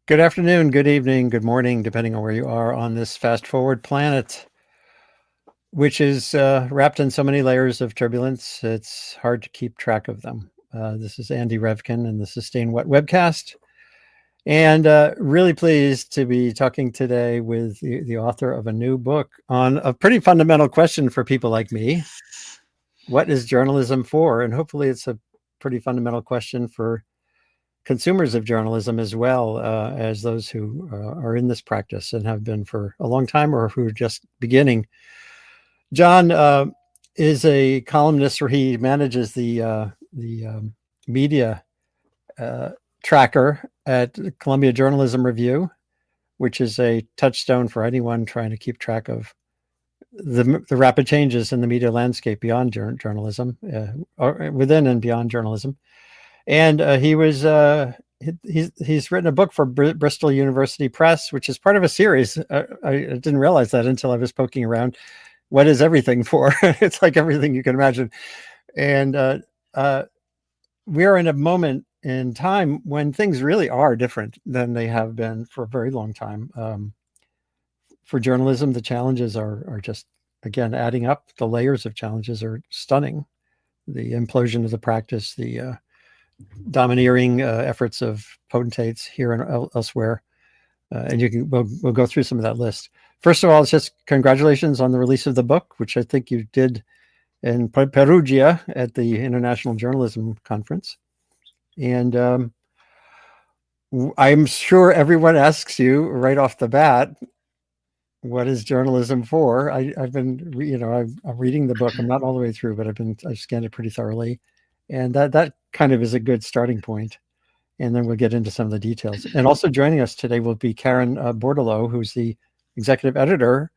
Good afternoon, good evening, good morning, depending on where you are on this fast forward planet, which is wrapped in so many layers of turbulence, it's hard to keep track of them. This is Andy Revkin and the Sustain What webcast. And really pleased to be talking today with the author of a new book on a pretty fundamental question for people like me. What is journalism for? And hopefully it's a pretty fundamental question for consumers of journalism as well as those who are in this practice and have been for a long time or who are just beginning. Jon is a columnist where he manages the media tracker at Columbia Journalism Review, which is a touchstone for anyone trying to keep track of the rapid changes in the media landscape beyond journalism, or within and beyond journalism. And he's written a book for Bristol University Press, which is part of a series. I didn't realize that until I was poking around. What is everything for? It's like everything you can imagine. And we are in a moment in time when things really are different than they have been for a very long time. For journalism, the challenges are just, again, adding up. The layers of challenges are stunning. The implosion of the practice, the domineering efforts of potentates here and elsewhere. And we'll go through some of that list. First of all, it's just congratulations on the release of the book, which I think you did in Perugia at the International Journalism Conference. And I'm sure everyone asks you right off the bat, what is journalism for? I've been, I'm reading the book. I'm not all the way through, but I've scanned it pretty thoroughly. And that kind of is a good starting point. And then we'll get into some of the details. And also joining us today will be Karen Bordelot, who's the executive editor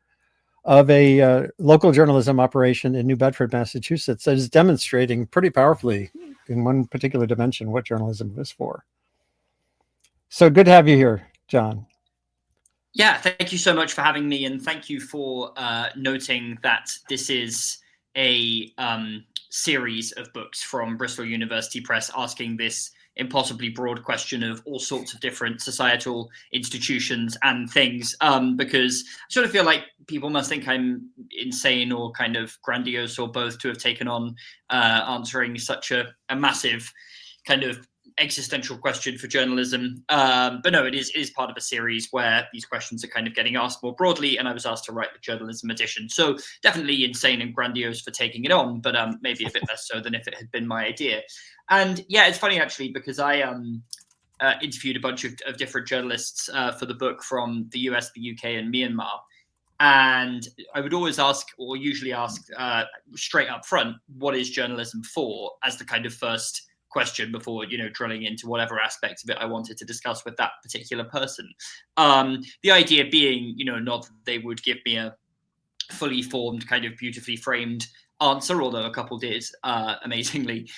of a local journalism operation in New Bedford, Massachusetts, that is demonstrating pretty powerfully in one particular dimension what journalism is for. So good to have you here, Jon. Yeah, thank you so much for having me. And thank you for noting that this is a series of books from Bristol University Press asking this impossibly broad question of all sorts of different societal institutions and things, because I sort of feel like people must think I'm insane or kind of grandiose or both to have taken on answering such a massive kind of existential question for journalism. But no, it is part of a series where these questions are kind of getting asked more broadly, and I was asked to write the journalism edition. So definitely insane and grandiose for taking it on, but maybe a bit less so than if it had been my idea. And yeah, it's funny actually, because I interviewed a bunch of different journalists for the book from the US, the UK, and Myanmar. And I would always ask, or usually ask straight up front, what is journalism for, as the kind of first question before, drilling into whatever aspect of it I wanted to discuss with that particular person. The idea being, not that they would give me a fully formed, kind of beautifully framed answer, although a couple did, amazingly,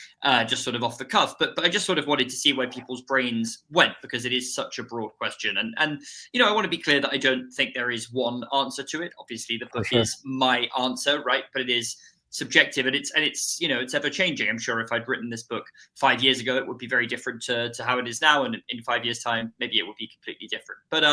just sort of off the cuff. But I just sort of wanted to see where people's brains went, because it is such a broad question. And I want to be clear that I don't think there is one answer to it. Obviously, the book is my answer, right? But it is subjective, and it's it's ever changing. I'm sure if I'd written this book 5 years ago, it would be very different to how it is now, and in 5 years' time, maybe it would be completely different. But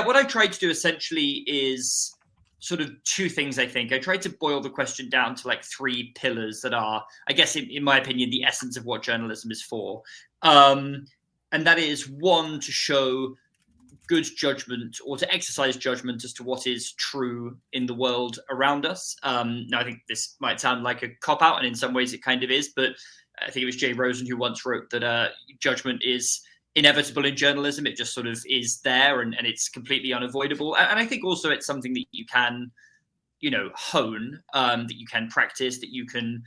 what I tried to do essentially is sort of two things. I think I tried to boil the question down to like three pillars that are, I guess, in my opinion, the essence of what journalism is for, and that is, one, to show good judgment, or to exercise judgment as to what is true in the world around us. Now, I think this might sound like a cop-out, and in some ways it kind of is, but I think it was Jay Rosen who once wrote that judgment is inevitable in journalism. It just sort of is there, and it's completely unavoidable. And I think also it's something that you can, hone, that you can practice, that you can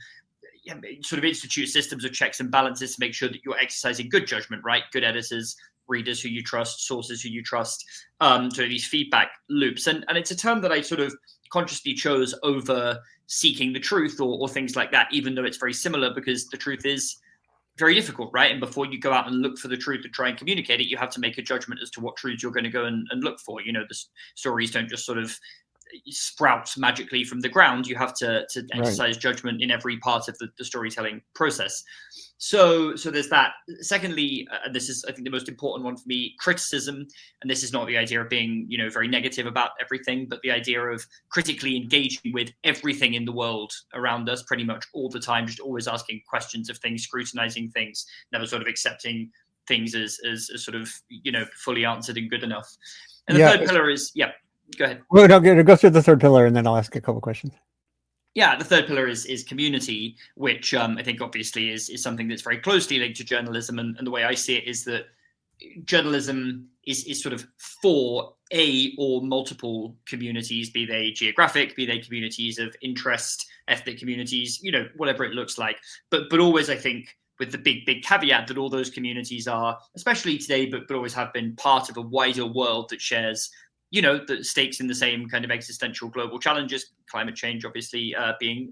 sort of institute systems of checks and balances to make sure that you're exercising good judgment, right? Good editors, readers who you trust, sources who you trust, to these feedback loops. And it's a term that I sort of consciously chose over seeking the truth or things like that, even though it's very similar, because the truth is very difficult, right? And before you go out and look for the truth and try and communicate it, you have to make a judgment as to what truths you're going to go and look for. The stories don't just sort of sprouts magically from the ground. You have to exercise judgment in every part of the storytelling process. So there's that. Secondly, this is, I think, the most important one for me, criticism. And this is not the idea of being, very negative about everything, but the idea of critically engaging with everything in the world around us pretty much all the time, just always asking questions of things, scrutinizing things, never sort of accepting things as sort of, fully answered and good enough. And the third pillar is, go ahead. Well, no, go through the third pillar and then I'll ask a couple questions. Yeah, the third pillar is community, which I think obviously is something that's very closely linked to journalism. And the way I see it is that journalism is sort of for a or multiple communities, be they geographic, be they communities of interest, ethnic communities, whatever it looks like. But always, I think, with the big caveat that all those communities are, especially today, but always have been, part of a wider world that shares the stakes in the same kind of existential global challenges, climate change obviously being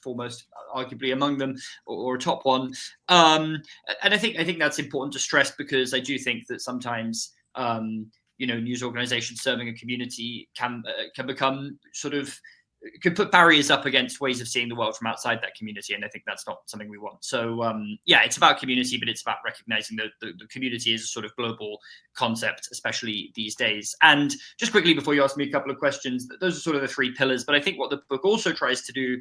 foremost, arguably among them, or a top one. And I think that's important to stress, because I do think that sometimes news organizations serving a community can become sort of, could put barriers up against ways of seeing the world from outside that community, and I think that's not something we want. So it's about community, but it's about recognizing that the community is a sort of global concept, especially these days. And just quickly, before you ask me a couple of questions, those are sort of the three pillars. But I think what the book also tries to do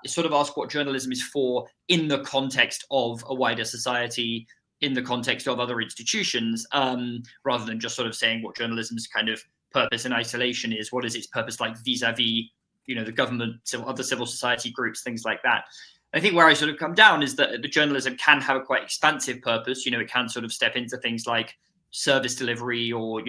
is sort of ask what journalism is for in the context of a wider society, in the context of other institutions, rather than just sort of saying what journalism's kind of purpose in isolation is. What is its purpose like vis-a-vis the government, other civil society groups, things like that. I think where I sort of come down is that the journalism can have a quite expansive purpose. It can sort of step into things like service delivery, or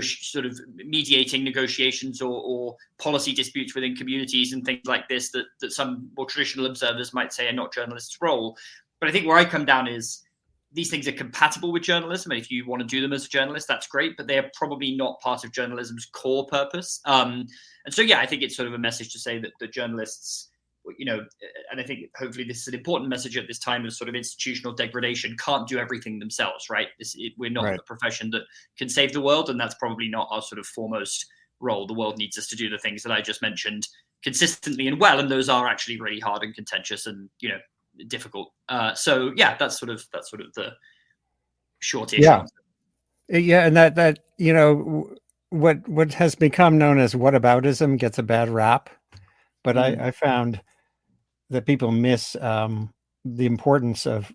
sort of mediating negotiations or policy disputes within communities and things like this that some more traditional observers might say are not journalists' role. But I think where I come down is these things are compatible with journalism, and if you want to do them as a journalist, that's great, but they are probably not part of journalism's core purpose. And so, I think it's sort of a message to say that the journalists, and I think hopefully this is an important message at this time of sort of institutional degradation, can't do everything themselves, right? We're not a profession that can save the world, and that's probably not our sort of foremost role. The world needs us to do the things that I just mentioned consistently and well, and those are actually really hard and contentious and, difficult. That's sort of the short issue. And that what has become known as whataboutism gets a bad rap, but I found that people miss the importance of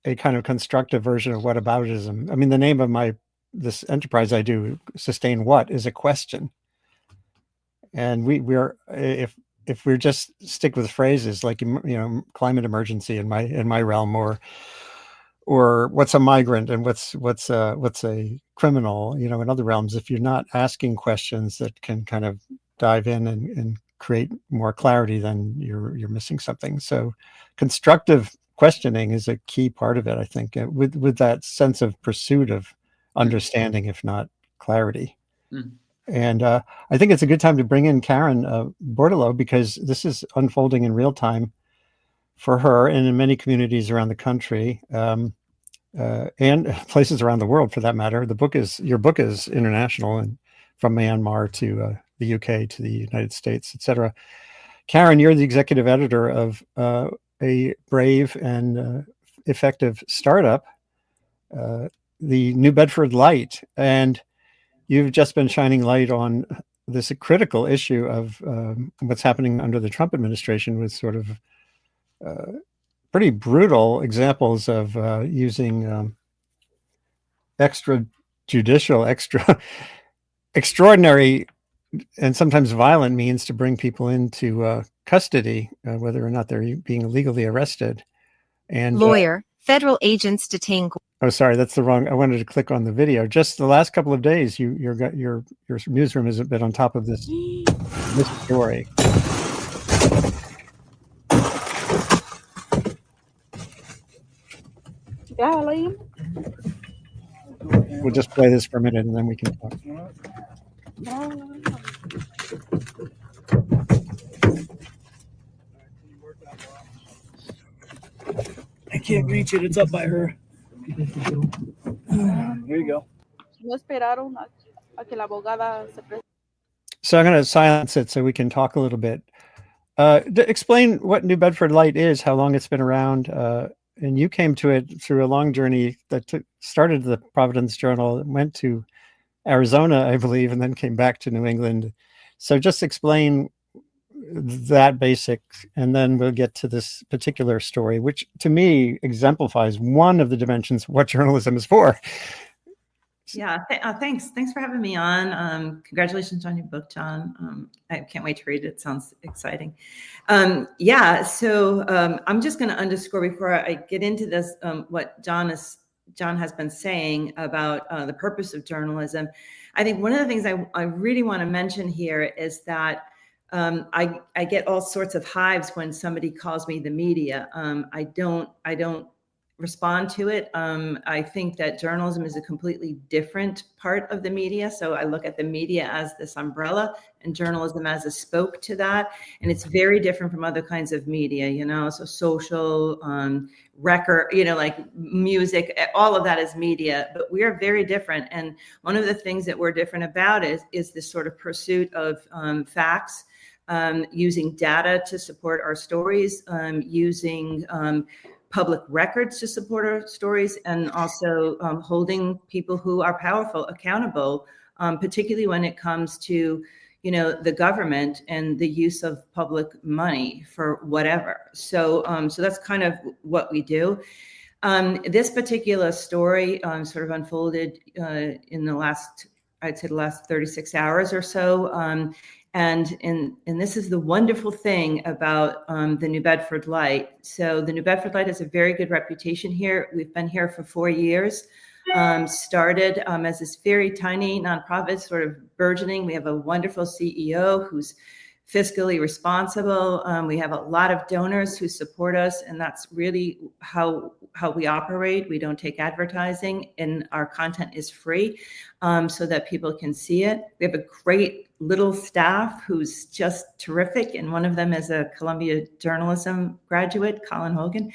a kind of constructive version of whataboutism. I mean, the name of this enterprise I do, Sustain What, is a question, and we're if we're just stick with phrases like climate emergency in my realm, or what's a migrant and what's a criminal, in other realms, if you're not asking questions that can kind of dive in and create more clarity, then you're missing something. So constructive questioning is a key part of it, I think, with that sense of pursuit of understanding, if not clarity. And I think it's a good time to bring in Karen Bordelot, because this is unfolding in real time for her and in many communities around the country, and places around the world for that matter. Your book is international, and from Myanmar to the UK to the United States, etc. Karen, you're the executive editor of a brave and effective startup, the New Bedford Light, and you've just been shining light on this critical issue of what's happening under the Trump administration, with sort of pretty brutal examples of using extraordinary and sometimes violent means to bring people into custody, whether or not they're being illegally arrested. And lawyer, federal agents detain. Oh, sorry, that's the wrong. I wanted to click on the video. Just the last couple of days, your newsroom has been on top of this story. We'll just play this for a minute and then we can talk. I can't reach it. It's up by her. Here you go. So I'm going to silence it so we can talk a little bit. Explain what New Bedford Light is, how long it's been around, and you came to it through a long journey that started the Providence Journal, went to Arizona, I believe, and then came back to New England. So just explain that basic, and then we'll get to this particular story, which to me exemplifies one of the dimensions of what journalism is for. Yeah, thanks. Thanks for having me on. Congratulations on your book, Jon. I can't wait to read it. It sounds exciting. I'm just going to underscore before I get into this what Jon has been saying about the purpose of journalism. I think one of the things I really want to mention here is that I get all sorts of hives when somebody calls me the media. I don't respond to it. I think that journalism is a completely different part of the media. So I look at the media as this umbrella and journalism as a spoke to that. And it's very different from other kinds of media, so social, record, like music, all of that is media, but we are very different. And one of the things that we're different about is this sort of pursuit of facts, using data to support our stories, using public records to support our stories, and also holding people who are powerful accountable, particularly when it comes to, the government and the use of public money for whatever. So that's kind of what we do. This particular story sort of unfolded in the last 36 hours or so. And this is the wonderful thing about the New Bedford Light. So the New Bedford Light has a very good reputation here. We've been here for 4 years. Started as this very tiny nonprofit, sort of burgeoning. We have a wonderful CEO who's fiscally responsible. We have a lot of donors who support us, and that's really how we operate. We don't take advertising, and our content is free, so that people can see it. We have a great little staff who's just terrific, and one of them is a Columbia journalism graduate, Colin Hogan.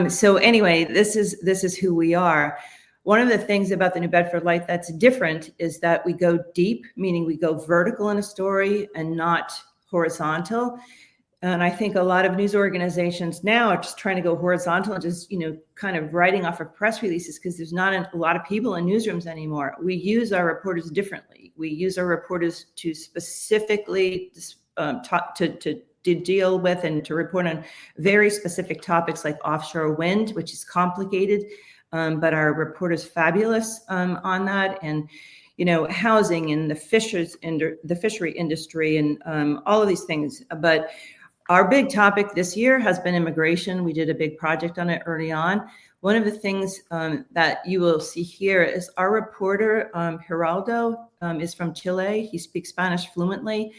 So anyway, this is who we are. One of the things about the New Bedford Light that's different is that we go deep, meaning we go vertical in a story and not horizontal. And I think a lot of news organizations now are just trying to go horizontal and just, kind of writing off of press releases because there's not a lot of people in newsrooms anymore. We use our reporters differently. We use our reporters to specifically to deal with and to report on very specific topics like offshore wind, which is complicated, but our reporters fabulous on that. And housing and the fishery industry and all of these things. But our big topic this year has been immigration. We did a big project on it early on. One of the things that you will see here is our reporter, Geraldo, is from Chile. He speaks Spanish fluently,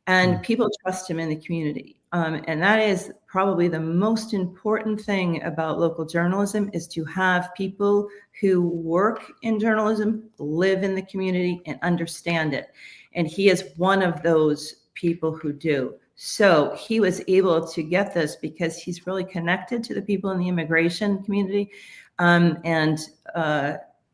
and people trust him in the community. And that is probably the most important thing about local journalism, is to have people who work in journalism, live in the community, and understand it. And he is one of those people who do. So he was able to get this because he's really connected to the people in the immigration community, and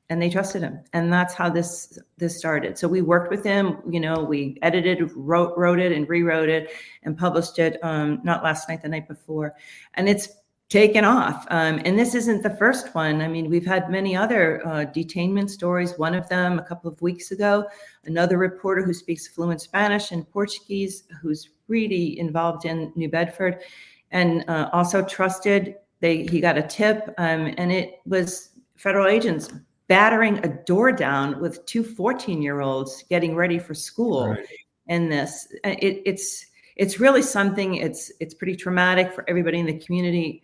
they trusted him. And that's how this started. So we worked with him, we edited, wrote it and rewrote it and published it, not last night, the night before. And it's taken off. And this isn't the first one. I mean, we've had many other detainment stories. One of them a couple of weeks ago, another reporter who speaks fluent Spanish and Portuguese, who's really involved in New Bedford and also trusted. He got a tip, and it was federal agents battering a door down with 2 14-year-olds getting ready for school. Right. And this, it's really something. It's pretty traumatic for everybody in the community.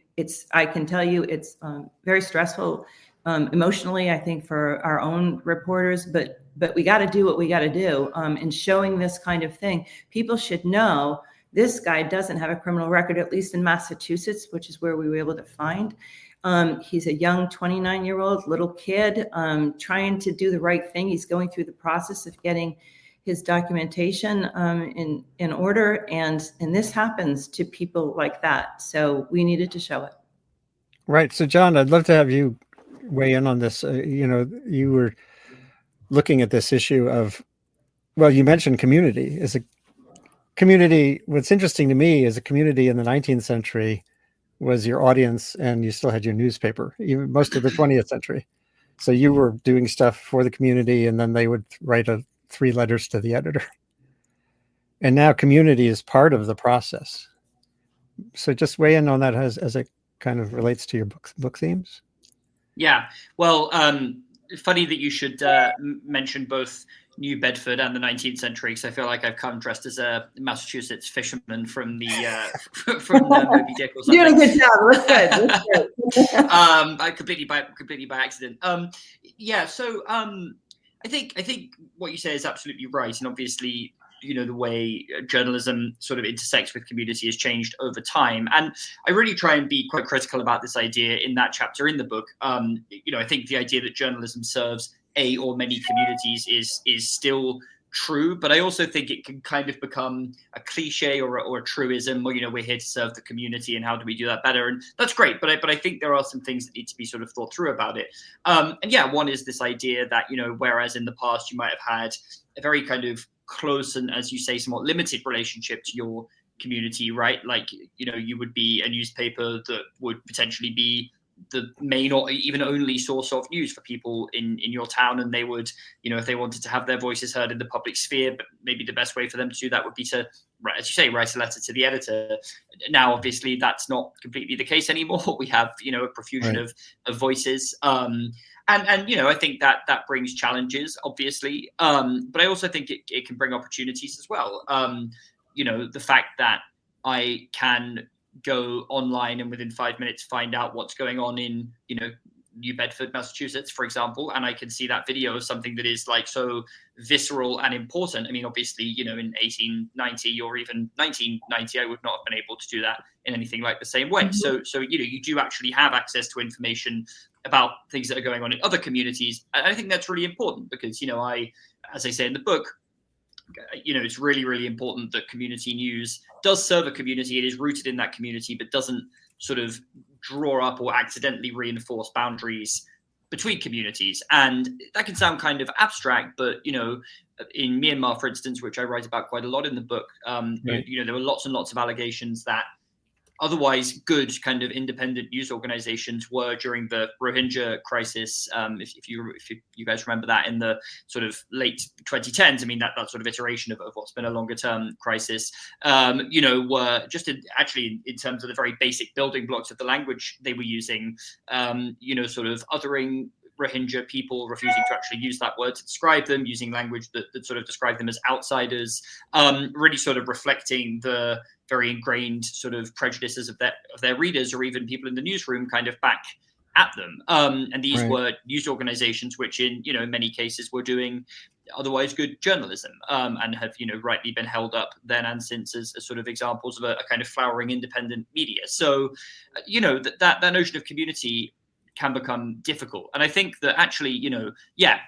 I can tell you, it's very stressful emotionally, I think, for our own reporters. But we got to do what we got to do. And showing this kind of thing, people should know this guy doesn't have a criminal record, at least in Massachusetts, which is where we were able to find. He's a young 29-year-old little kid trying to do the right thing. He's going through the process of getting his documentation in order, and this happens to people like that. So we needed to show it. Right. So, Jon, I'd love to have you weigh in on this. You were looking at this issue of Well, you mentioned community. As a community, what's interesting to me is a community in the 19th century was your audience, and you still had your newspaper, even most of the 20th century. So you were doing stuff for the community, and then they would write 3 letters to the editor. And now community is part of the process. So just weigh in on that as it kind of relates to your book themes. Yeah, well, funny that you should mention both New Bedford and the 19th century, because I feel like I've come dressed as a Massachusetts fisherman from the from Moby Dick or something. You're doing a good job. Looks good. I completely by accident. Yeah, so I think what you say is absolutely right, and obviously, the way journalism sort of intersects with community has changed over time. And I really try and be quite critical about this idea in that chapter in the book. I think the idea that journalism serves a or many communities is still true, but I also think it can kind of become a cliche or a truism, or, we're here to serve the community and how do we do that better? And that's great, but I think there are some things that need to be sort of thought through about it. And yeah, one is this idea that, whereas in the past you might have had a very kind of close and, as you say, somewhat limited relationship to your community, right? Like, you would be a newspaper that would potentially be the main or even only source of news for people in your town, and they would, if they wanted to have their voices heard in the public sphere, but maybe the best way for them to do that would be to, as you say, write a letter to the editor. Now, obviously, that's not completely the case anymore. We have, a profusion Right. of voices. And I think that brings challenges, obviously, but I also think it can bring opportunities as well. The fact that I can go online and within 5 minutes find out what's going on in, New Bedford, Massachusetts, for example, and I can see that video of something that is like so visceral and important. I mean, obviously, in 1890 or even 1990, I would not have been able to do that in anything like the same way. So you do actually have access to information about things that are going on in other communities. And I think that's really important because, as I say in the book, it's really, really important that community news does serve a community. It is rooted in that community, but doesn't sort of draw up or accidentally reinforce boundaries between communities. And that can sound kind of abstract, but, in Myanmar, for instance, which I write about quite a lot in the book, Right. there were lots and lots of allegations that otherwise good kind of independent news organizations were during the Rohingya crisis. If you guys remember that in the sort of late 2010s, I mean, that sort of iteration of what's been a longer term crisis, were just actually in terms of the very basic building blocks of the language they were using, sort of othering Rohingya people, refusing to actually use that word to describe them, using language that sort of described them as outsiders, really sort of reflecting the very ingrained sort of prejudices of their readers, or even people in the newsroom kind of back at them. And these Right. were news organizations which in many cases were doing otherwise good journalism, and have rightly been held up then and since as sort of examples of a kind of flowering independent media. So that notion of community can become difficult. And I think that actually,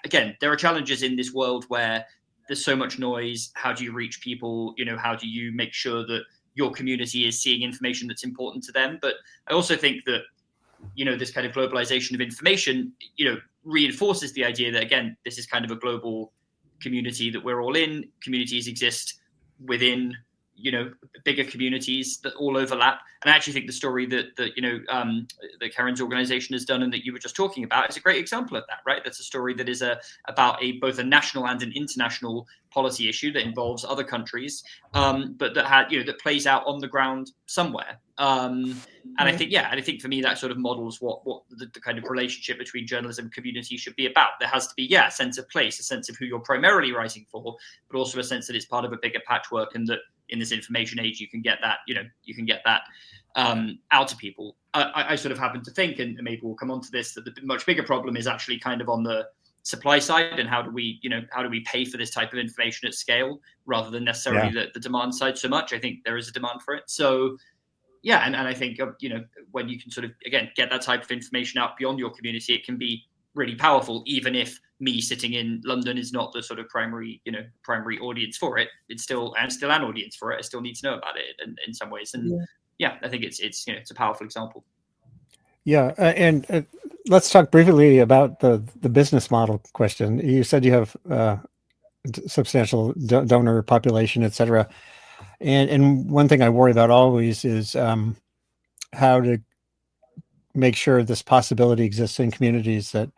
again, there are challenges in this world where there's so much noise. How do you reach people? How do you make sure that your community is seeing information that's important to them? But I also think that, this kind of globalization of information, reinforces the idea that, again, this is kind of a global community that we're all in. Communities exist within bigger communities that all overlap. And I actually think the story that that Karen's organization has done and that you were just talking about is a great example of that, right? That's a story that is about both a national and an international policy issue that involves other countries, but that plays out on the ground somewhere. And I think for me that sort of models what the kind of relationship between journalism and community should be about. There has to be a sense of place, a sense of who you're primarily writing for, but also a sense that it's part of a bigger patchwork, and that in this information age you can get that out to people. I sort of happen to think, and maybe we'll come on to this, that the much bigger problem is actually kind of on the supply side, and how do we pay for this type of information at scale rather than necessarily the demand side so much. I think there is a demand for it. So and I think when you can sort of again get that type of information out beyond your community, it can be really powerful, even if me sitting in London is not the sort of primary audience for it. It's still an audience for it. I still need to know about it in some ways. And I think it's a powerful example. Yeah, and let's talk briefly about the business model question. You said you have substantial donor population, et cetera. And one thing I worry about always is how to make sure this possibility exists in communities that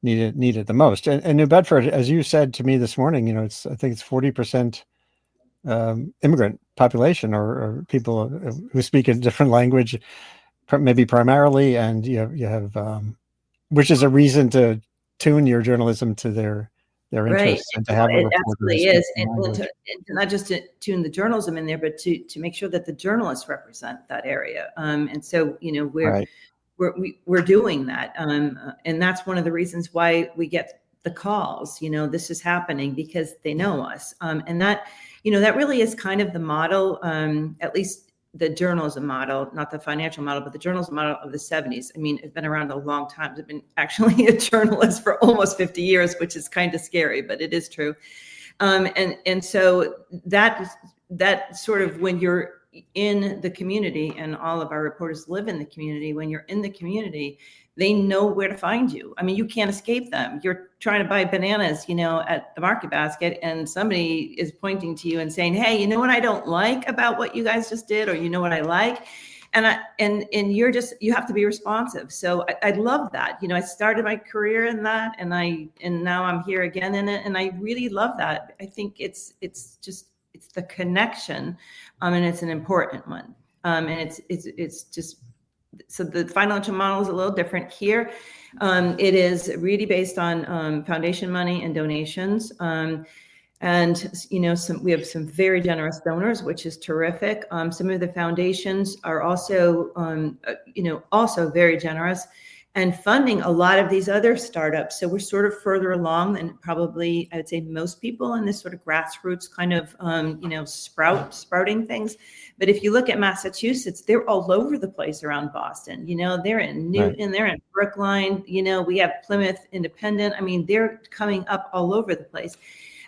need it the most. And New Bedford, as you said to me this morning, I think it's 40% immigrant population or people who speak a different language, maybe primarily, and you have which is a reason to tune your journalism to their interests, and to have a It reporter absolutely speak is, the language. and not just to tune the journalism in there, but to make sure that the journalists represent that area. And so Right. we're doing that, and that's one of the reasons why we get the calls. This is happening because they know us, and that that really is kind of the model, at least the journalism model, not the financial model, but the journalism model of the 70s. I mean, it's been around a long time. I've been actually a journalist for almost 50 years, which is kind of scary, but it is true. And so that sort of, when you're in the community, and all of our reporters live in the community, when you're in the community, they know where to find you. I mean, you can't escape them. You're trying to buy bananas, at the market basket, and somebody is pointing to you and saying, hey, you know what I don't like about what you guys just did, or you know what I like? And you have to be responsive. So I love that. I started my career in that, and now I'm here again in it. And I really love that. I think it's the connection, and it's an important one. And it's just, so the financial model is a little different here. It is really based on foundation money and donations. And we have some very generous donors, which is terrific. Some of the foundations are also also very generous, and funding a lot of these other startups. So we're sort of further along than probably, I would say, most people in this sort of grassroots kind of sprouting things. But if you look at Massachusetts, they're all over the place around Boston. They're in Newton, they're in Brookline. We have Plymouth Independent. I mean, they're coming up all over the place.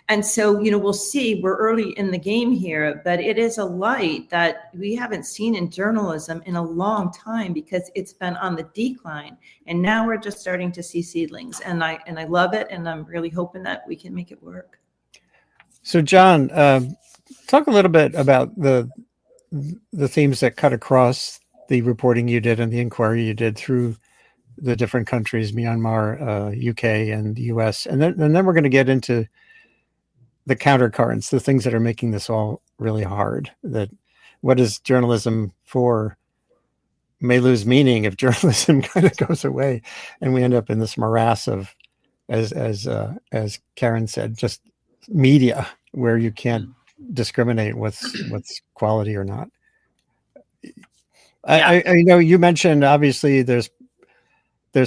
And so, we'll see, we're early in the game here, but it is a light that we haven't seen in journalism in a long time, because it's been on the decline. And now we're just starting to see seedlings, and I love it. And I'm really hoping that we can make it work. So Jon, talk a little bit about the themes that cut across the reporting you did and the inquiry you did through the different countries, Myanmar, UK, and the US. And then we're going to get into the countercurrents, the things that are making this all really hard. That what is journalism for may lose meaning if journalism kind of goes away, and we end up in this morass of, as Karen said, just media where you can't discriminate what's quality or not. I know you mentioned, obviously there's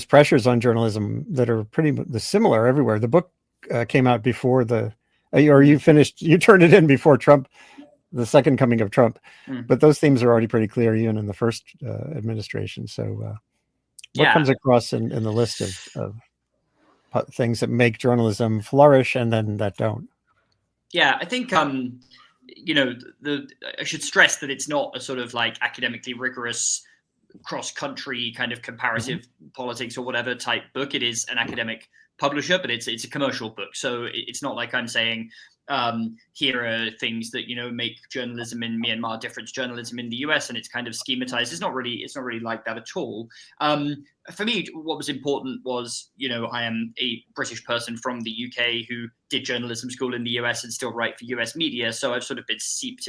pressures on journalism that are pretty similar everywhere. The book came out before or you turned it in before Trump, the second coming of Trump. But those themes are already pretty clear even in the first administration. So what comes across in the list of things that make journalism flourish and then that don't? Yeah, I think I should stress that it's not a sort of like academically rigorous cross-country kind of comparative politics or whatever type book. It is an academic publisher, but it's a commercial book. So it's not like I'm saying here are things that make journalism in Myanmar different to journalism in the US, and it's kind of schematized. It's not really like that at all. For me, what was important was, I am a British person from the UK who did journalism school in the US and still write for US media. So I've sort of been steeped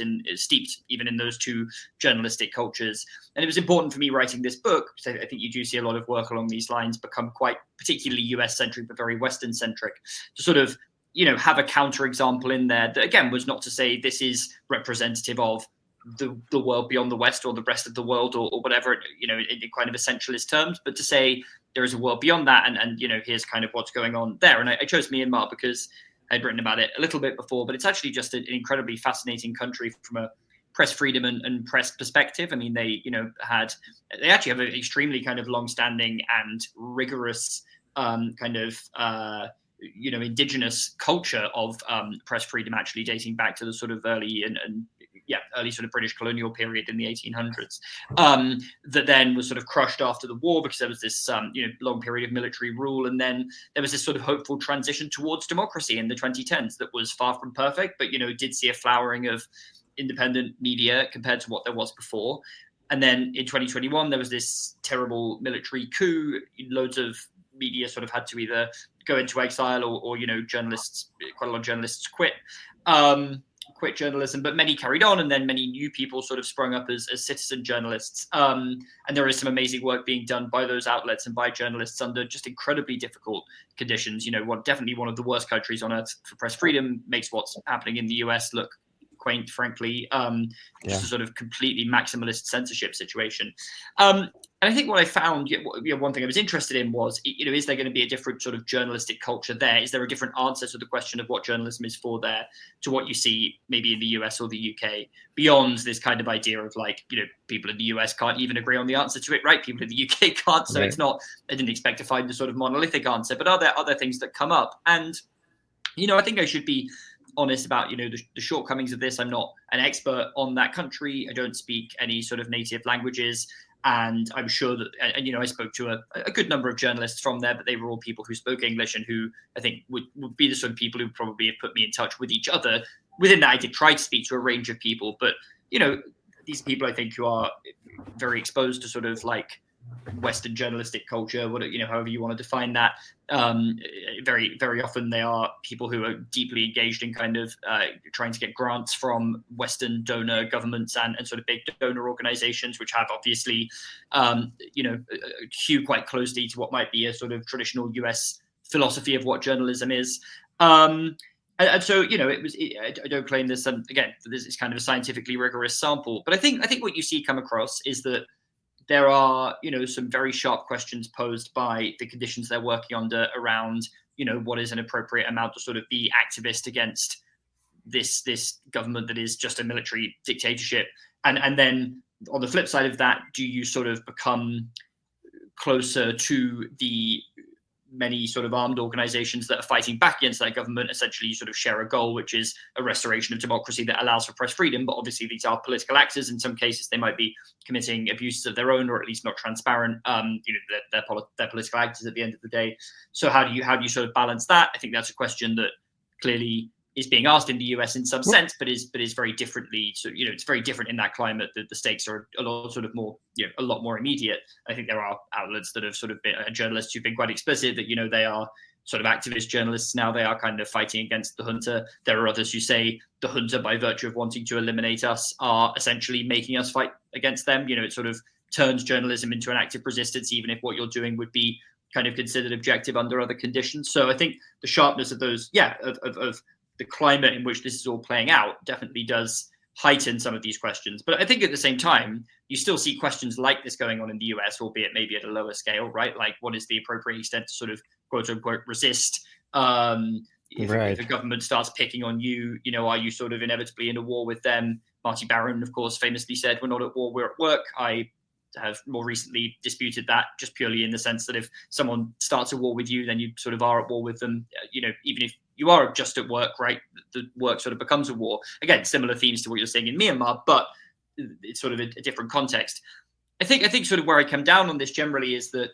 even in those two journalistic cultures. And it was important for me writing this book, because I think you do see a lot of work along these lines become quite particularly US centric, but very Western centric, to sort of have a counterexample in there that, again, was not to say this is representative of the world beyond the West or the rest of the world or whatever, in kind of essentialist terms, but to say there is a world beyond that, and here's kind of what's going on there. And I chose Myanmar because I'd written about it a little bit before, but it's actually just an incredibly fascinating country from a press freedom and press perspective. I mean, they actually have an extremely kind of long-standing and rigorous indigenous culture of press freedom, actually dating back to the sort of early and early sort of British colonial period in the 1800s, that then was sort of crushed after the war because there was this long period of military rule, and then there was this sort of hopeful transition towards democracy in the 2010s that was far from perfect, but did see a flowering of independent media compared to what there was before. And then in 2021 there was this terrible military coup. Loads of media sort of had to either go into exile or journalists, quite a lot of journalists quit journalism, but many carried on, and then many new people sort of sprung up as citizen journalists. And there is some amazing work being done by those outlets and by journalists under just incredibly difficult conditions. Definitely one of the worst countries on earth for press freedom, makes what's happening in the US look quaint, frankly. Just a sort of completely maximalist censorship situation. And I think what I found, one thing I was interested in was, is there going to be a different sort of journalistic culture there? Is there a different answer to the question of what journalism is for there to what you see maybe in the US or the UK, beyond this kind of idea of people in the US can't even agree on the answer to it, right? People in the UK can't, so It's not, I didn't expect to find a sort of monolithic answer, but are there other things that come up? And, I think I should be honest about, the shortcomings of this. I'm not an expert on that country. I don't speak any sort of native languages. And I'm sure that, I spoke to a good number of journalists from there, but they were all people who spoke English and who I think would be the sort of people who probably have put me in touch with each other. Within that, I did try to speak to a range of people, but, these people, I think, who are very exposed to sort of Western journalistic culture, however you want to define that. Very, very often they are people who are deeply engaged in kind of trying to get grants from Western donor governments and sort of big donor organizations, which have obviously, hew quite closely to what might be a sort of traditional US philosophy of what journalism is. And so, I don't claim this, again, this is kind of a scientifically rigorous sample, but I think what you see come across is that there are, some very sharp questions posed by the conditions they're working under around, what is an appropriate amount to sort of be activist against this government that is just a military dictatorship. And then on the flip side of that, do you sort of become closer to the many sort of armed organizations that are fighting back against that government? Essentially, you sort of share a goal, which is a restoration of democracy that allows for press freedom. But obviously, these are political actors. In some cases, they might be committing abuses of their own, or at least not transparent. They're political actors at the end of the day. So how do you sort of balance that? I think that's a question that clearly is being asked in the US in some sense, but is very differently. So it's very different in that climate. That the stakes are a lot sort of more, a lot more immediate. I think there are outlets that have sort of been journalists who've been quite explicit that they are sort of activist journalists now. They are kind of fighting against the junta. There are others who say the junta, by virtue of wanting to eliminate us, are essentially making us fight against them. It sort of turns journalism into an active resistance, even if what you're doing would be kind of considered objective under other conditions. So I think the sharpness of those, of the climate in which this is all playing out definitely does heighten some of these questions. But I think at the same time, you still see questions like this going on in the US, albeit maybe at a lower scale, right? Like, what is the appropriate extent to sort of quote unquote resist? If a government starts picking on you, are you sort of inevitably in a war with them? Marty Baron, of course, famously said, "We're not at war, we're at work." I have more recently disputed that, just purely in the sense that if someone starts a war with you, then you sort of are at war with them. Even if you are just at work, right? The work sort of becomes a war. Again, similar themes to what you're saying in Myanmar, but it's sort of a different context. I think sort of where I come down on this generally is that,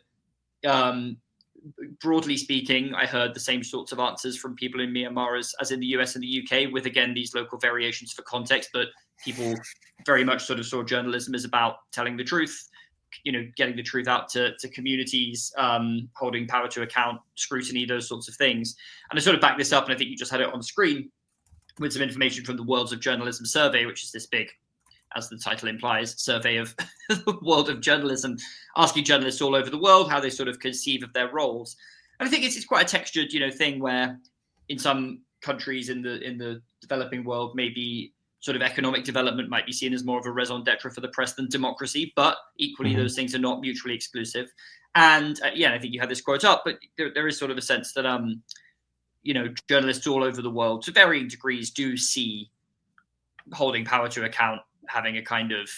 broadly speaking, I heard the same sorts of answers from people in Myanmar as in the US and the UK, with, again, these local variations for context, but people very much sort of saw journalism as about telling the truth, getting the truth out to communities, holding power to account, scrutiny, those sorts of things. And I sort of back this up, and I think you just had it on screen, with some information from the Worlds of Journalism survey, which is this big, as the title implies, survey of the world of journalism, asking journalists all over the world how they sort of conceive of their roles. And I think it's quite a textured, thing where in some countries in the developing world, maybe sort of economic development might be seen as more of a raison d'etre for the press than democracy, but equally those things are not mutually exclusive. And I think you had this quote up, but there is sort of a sense that, journalists all over the world, to varying degrees, do see holding power to account, having a kind of,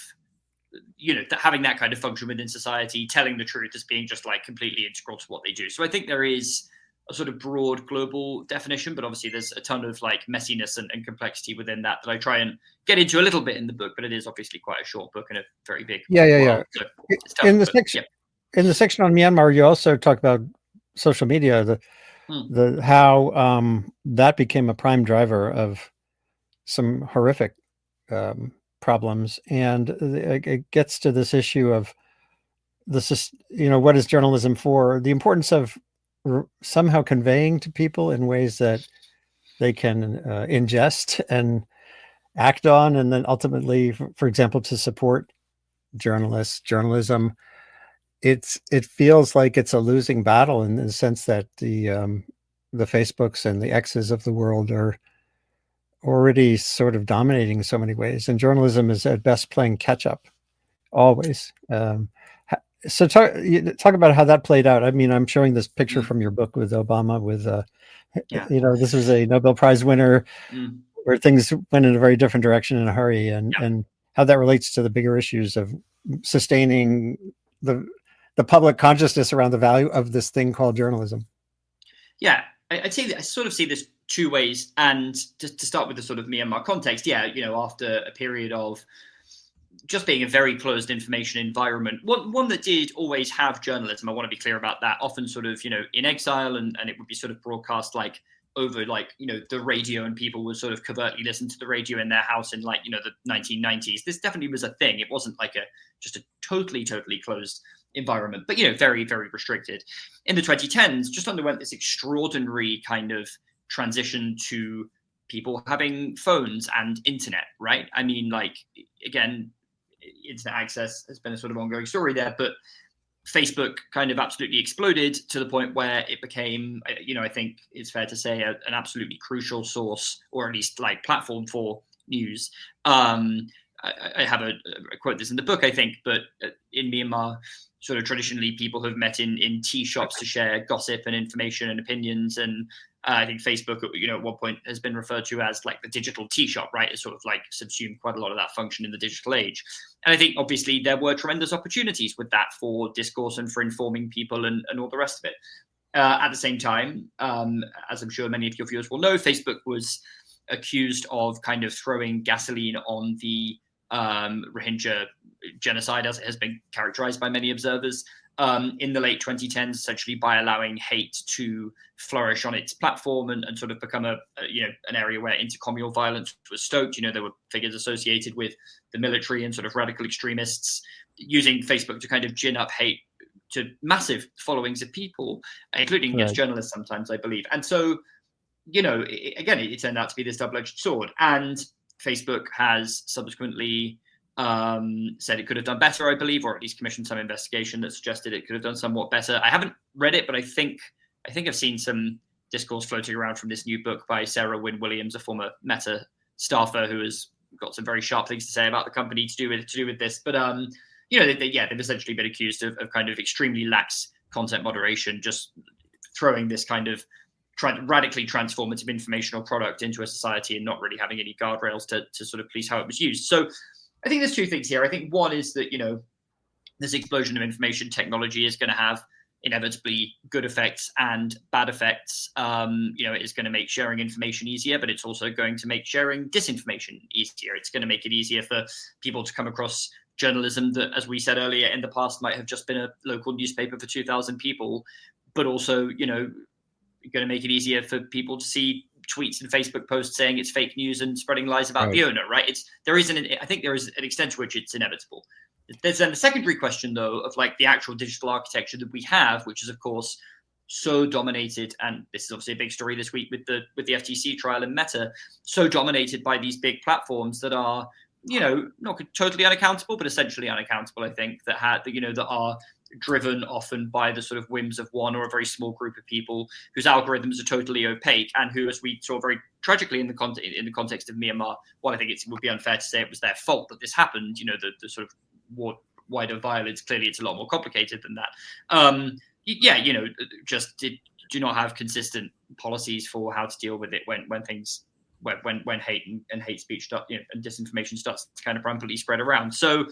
having that kind of function within society, telling the truth as being just like completely integral to what they do. So I think there is a sort of broad global definition, but obviously there's a ton of like messiness and complexity within that I try and get into a little bit in the book, but it is obviously quite a short book and a very big world, so it's tough, in the section on Myanmar, you also talk about social media, the how that became a prime driver of some horrific problems, and it gets to this issue of this, what is journalism for? The importance of somehow conveying to people in ways that they can ingest and act on, and then ultimately, for example, to support journalism. It feels like it's a losing battle in the sense that the Facebooks and the X's of the world are already sort of dominating in so many ways, and journalism is at best playing catch up always. So talk about how that played out. I mean, I'm showing this picture from your book with Obama with, this was a Nobel Prize winner where things went in a very different direction in a hurry, and how that relates to the bigger issues of sustaining the public consciousness around the value of this thing called journalism. Yeah, I'd say that I sort of see this two ways. And just to start with the sort of Myanmar context, after a period of just being a very closed information environment, one that did always have journalism, I want to be clear about that, often sort of, in exile, and it would be sort of broadcast like over like, the radio, and people would sort of covertly listen to the radio in their house in like, the 1990s. This definitely was a thing. It wasn't like just a totally closed environment, but, very, very restricted. In the 2010s, just underwent this extraordinary kind of transition to people having phones and internet, right? I mean, like, again, internet access has been a sort of ongoing story there, but Facebook kind of absolutely exploded to the point where it became, I think it's fair to say, an absolutely crucial source, or at least like platform for news. I have I quote this in the book, I think, but in Myanmar, sort of traditionally people have met in tea shops to share gossip and information and opinions. And I think Facebook, at one point has been referred to as like the digital tea shop, right? It's sort of like subsumed quite a lot of that function in the digital age. And I think obviously there were tremendous opportunities with that for discourse and for informing people and all the rest of it. At the same time, as I'm sure many of your viewers will know, Facebook was accused of kind of throwing gasoline on the Rohingya genocide, as it has been characterized by many observers, in the late 2010s, essentially by allowing hate to flourish on its platform and sort of become an area where intercommunal violence was stoked. There were figures associated with the military and sort of radical extremists using Facebook to kind of gin up hate to massive followings of people, including against journalists sometimes, I believe. And so, it turned out to be this double-edged sword. And Facebook has subsequently said it could have done better, I believe, or at least commissioned some investigation that suggested it could have done somewhat better. I haven't read it, but I think I've seen some discourse floating around from this new book by Sarah Wynne Williams, a former Meta staffer who has got some very sharp things to say about the company to do with this. But they've essentially been accused of kind of extremely lax content moderation, just throwing this kind of radically transformative informational product into a society and not really having any guardrails to sort of police how it was used. So I think there's two things here. I think one is that, this explosion of information technology is going to have inevitably good effects and bad effects. It is going to make sharing information easier, but it's also going to make sharing disinformation easier. It's going to make it easier for people to come across journalism that, as we said earlier, in the past might have just been a local newspaper for 2,000 people, but also, going to make it easier for people to see tweets and Facebook posts saying it's fake news and spreading lies about the owner, right? I think there is an extent to which it's inevitable. There's then the secondary question, though, of like the actual digital architecture that we have, which is, of course, so dominated, and this is obviously a big story this week with the FTC trial and Meta, so dominated by these big platforms that are, not totally unaccountable, but essentially unaccountable, I think, that are driven often by the sort of whims of one or a very small group of people whose algorithms are totally opaque, and who, as we saw very tragically in the context of Myanmar, while I think it would be unfair to say it was their fault that this happened, the sort of wider violence, clearly it's a lot more complicated than that. Just do not have consistent policies for how to deal with it when hate and hate speech and disinformation starts to kind of rampantly spread around. So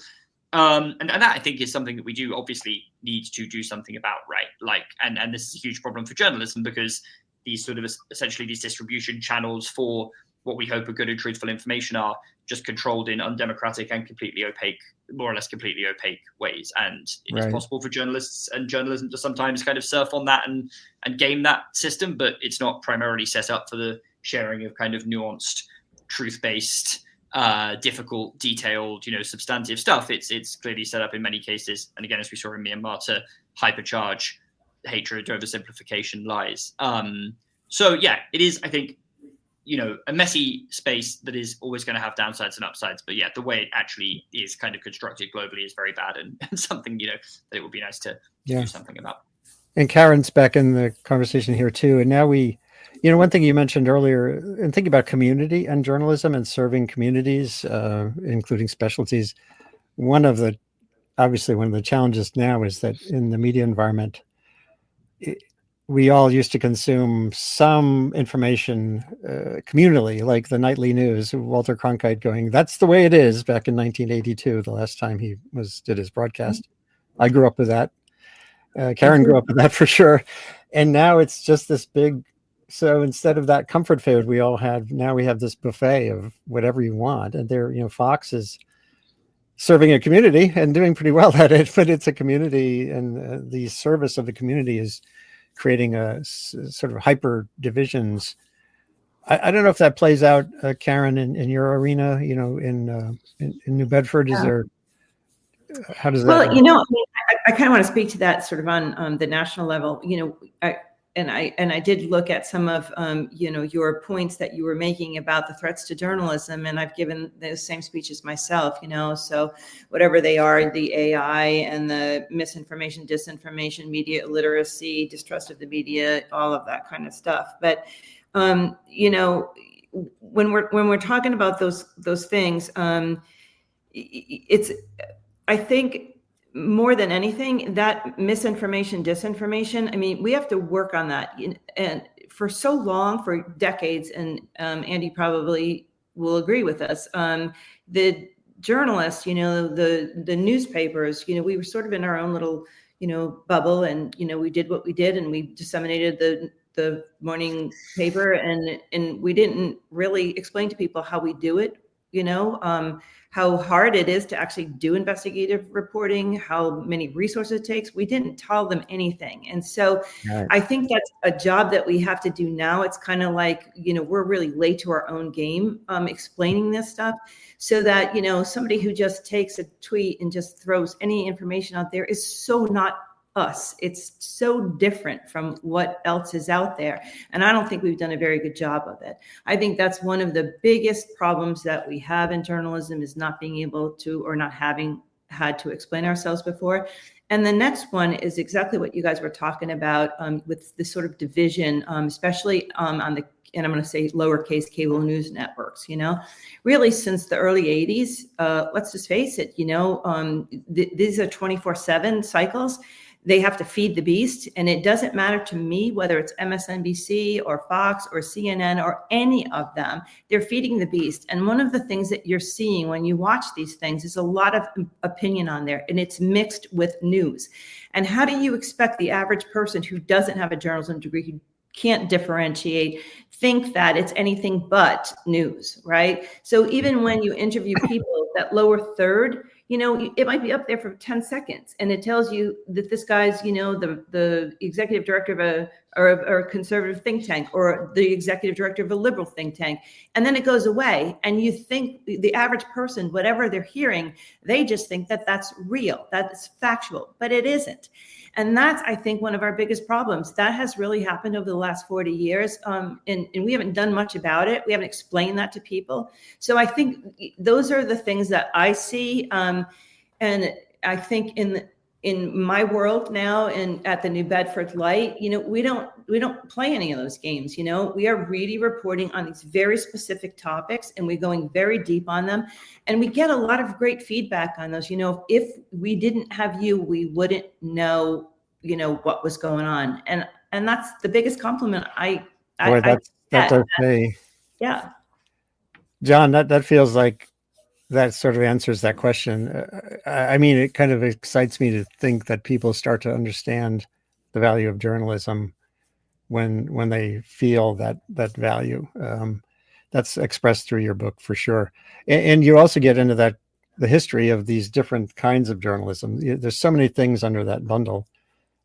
And that I think is something that we do obviously need to do something about, right? Like, and this is a huge problem for journalism, because these sort of essentially these distribution channels for what we hope are good and truthful information are just controlled in undemocratic and completely opaque, more or less completely opaque ways. And it is possible for journalists and journalism to sometimes kind of surf on that and game that system, but it's not primarily set up for the sharing of kind of nuanced, truth-based, difficult, detailed, substantive stuff. It's clearly set up in many cases, and again, as we saw in Myanmar, to hypercharge hatred, oversimplification, lies. So yeah, it is, I think, a messy space that is always going to have downsides and upsides. But yeah, the way it actually is kind of constructed globally is very bad, and something, that it would be nice to do something about. And Karen's back in the conversation here too. And now one thing you mentioned earlier, and thinking about community and journalism and serving communities, including specialties, one of the challenges now is that in the media environment, we all used to consume some information communally, like the nightly news, Walter Cronkite going, "That's the way it is," back in 1982, the last time he did his broadcast. I grew up with that. Karen grew up with that for sure. And now it's just this big, so instead of that comfort food we have this buffet of whatever you want. And there, Fox is serving a community and doing pretty well at it, but it's a community, and the service of the community is creating a sort of hyper divisions. I don't know if that plays out, Karen, in your arena, in New Bedford. Is there, how does that? Well, I kind of want to speak to that sort of on the national level. I did look at some of your points that you were making about the threats to journalism, and I've given those same speeches myself. So whatever they are, the AI and the misinformation, disinformation, media illiteracy, distrust of the media, all of that kind of stuff. But when we're talking about those things, it's, I think, more than anything, that misinformation, disinformation, I mean, we have to work on that. And for so long, for decades, and Andy probably will agree with us, the journalists, the newspapers, we were sort of in our own little, bubble, and, we did what we did, and we disseminated the morning paper, and we didn't really explain to people how we do it, how hard it is to actually do investigative reporting, how many resources it takes. We didn't tell them anything. And so I think that's a job that we have to do now. It's kind of like, we're really late to our own game, explaining this stuff, so that, somebody who just takes a tweet and just throws any information out there is so not us. It's so different from what else is out there. And I don't think we've done a very good job of it. I think that's one of the biggest problems that we have in journalism, is not being able to, or not having had to explain ourselves before. And the next one is exactly what you guys were talking about, with this sort of division, especially on the, and I'm going to say lowercase, cable news networks, really since the early 80s, let's just face it, these are 24/7 cycles. They have to feed the beast, and it doesn't matter to me whether it's MSNBC or Fox or CNN or any of them. They're feeding the beast. And one of the things that you're seeing when you watch these things is a lot of opinion on there, and it's mixed with news. And how do you expect the average person who doesn't have a journalism degree, who can't differentiate, think that it's anything but news, right? So even when you interview people, that lower third, it might be up there for 10 seconds, and it tells you that this guy's, the executive director of a conservative think tank, or the executive director of a liberal think tank. And then it goes away, and you think the average person, whatever they're hearing, they just think that that's real, that's factual, but it isn't. And that's, I think, one of our biggest problems. That has really happened over the last 40 years. And we haven't done much about it. We haven't explained that to people. So I think those are the things that I see. And I think in my world now, and at the New Bedford Light, we don't play any of those games. We are really reporting on these very specific topics, and we're going very deep on them. And we get a lot of great feedback on those. If we didn't have you, we wouldn't know, what was going on. And that's the biggest compliment that does say. Yeah. John, that feels like that sort of answers that question. I mean, it kind of excites me to think that people start to understand the value of journalism when they feel that value. That's expressed through your book for sure. And you also get into the history of these different kinds of journalism. There's so many things under that bundle: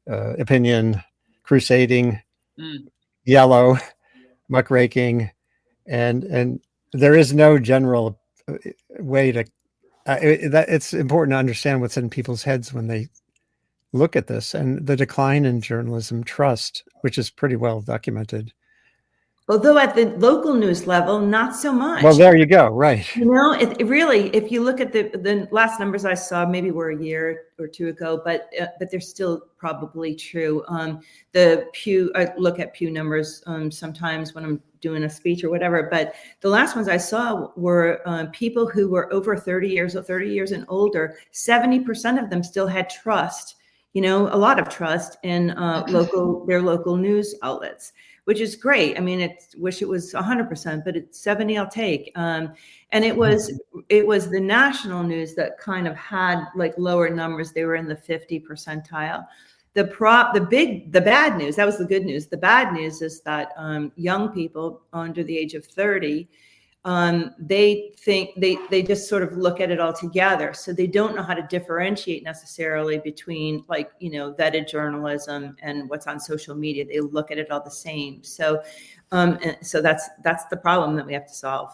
opinion, crusading, yellow, muckraking, and there is no general way to. It's important to understand what's in people's heads when they look at this, and the decline in journalism trust, which is pretty well documented. Although at the local news level, not so much. Well, there you go. Right. You know, it really, if you look at the last numbers I saw, maybe were a year or two ago, but they're still probably true. The Pew, I look at Pew numbers sometimes when I'm doing a speech or whatever, but the last ones I saw were people who were over 30 years and older. 70% of them still had trust, you know, a lot of trust in their local news outlets, which is great. I mean, wish it was 100%, but it's 70 I'll take. And it was the national news that kind of had like lower numbers. They were in the 50 percentile. The bad news, that was the good news. The bad news is that young people under the age of 30, they think they just sort of look at it all together. So they don't know how to differentiate necessarily between, like, you know, vetted journalism and what's on social media. They look at it all the same. So so that's the problem that we have to solve.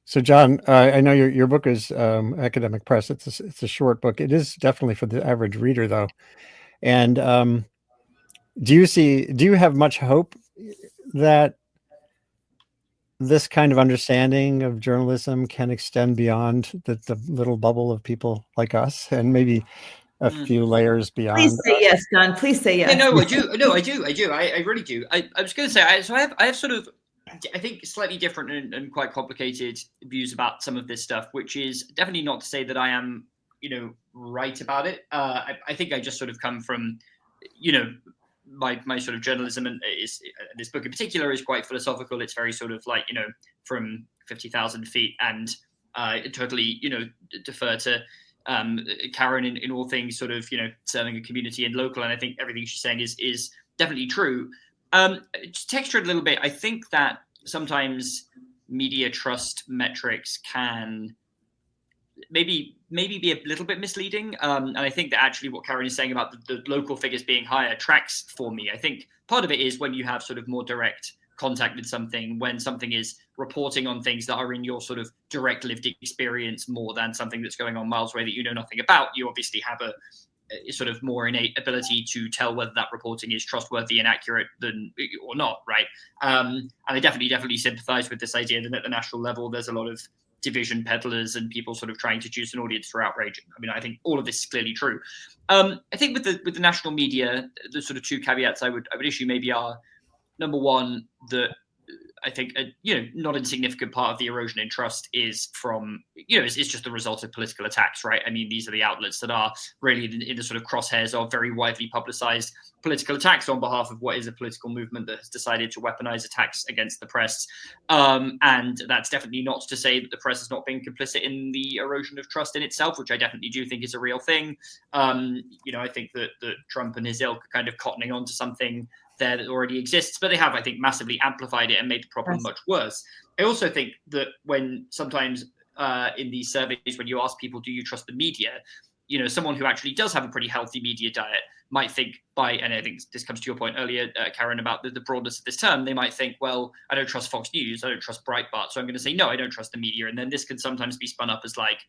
So, Jon, I know your book is academic press. It's a short book. It is definitely for the average reader, though. And do you have much hope that this kind of understanding of journalism can extend beyond the little bubble of people like us, and maybe a few layers beyond? Please say yes, Jon. Please say yes. Yeah, no, I do. No, I do. I really do. I was going to say, I have sort of, I think, slightly different and quite complicated views about some of this stuff, which is definitely not to say that I am, you know, right about it. I think I just sort of come from, you know, my sort of journalism, and this book in particular is quite philosophical. It's very sort of like, you know, from 50,000 feet, and totally, you know, defer to Karen in all things sort of, you know, serving a community and local. And I think everything she's saying is definitely true. To texture it a little bit, I think that sometimes media trust metrics can maybe be a little bit misleading. And I think that actually what Karen is saying about the local figures being higher tracks for me. I think part of it is when you have sort of more direct contact with something, when something is reporting on things that are in your sort of direct lived experience more than something that's going on miles away that you know nothing about, you obviously have a sort of more innate ability to tell whether that reporting is trustworthy and accurate or not, right? And I definitely sympathize with this idea that at the national level, there's a lot of division peddlers and people sort of trying to juice an audience for outrage. I mean, I think all of this is clearly true. I think with the national media, the sort of two caveats I would issue maybe are, number one, that I think a not insignificant part of the erosion in trust is from, it's just the result of political attacks, right? I mean, these are the outlets that are really in the sort of crosshairs of very widely publicized political attacks on behalf of what is a political movement that has decided to weaponize attacks against the press. And that's definitely not to say that the press has not been complicit in the erosion of trust in itself, which I definitely do think is a real thing. I think that Trump and his ilk are kind of cottoning on to something there that already exists, but they have, I think, massively amplified it and made the problem much worse. I also think that when sometimes in these surveys, when you ask people, do you trust the media? Someone who actually does have a pretty healthy media diet might think and I think this comes to your point earlier, Karen, about the broadness of this term, they might think, well, I don't trust Fox News, I don't trust Breitbart, so I'm going to say, no, I don't trust the media. And then this can sometimes be spun up as like,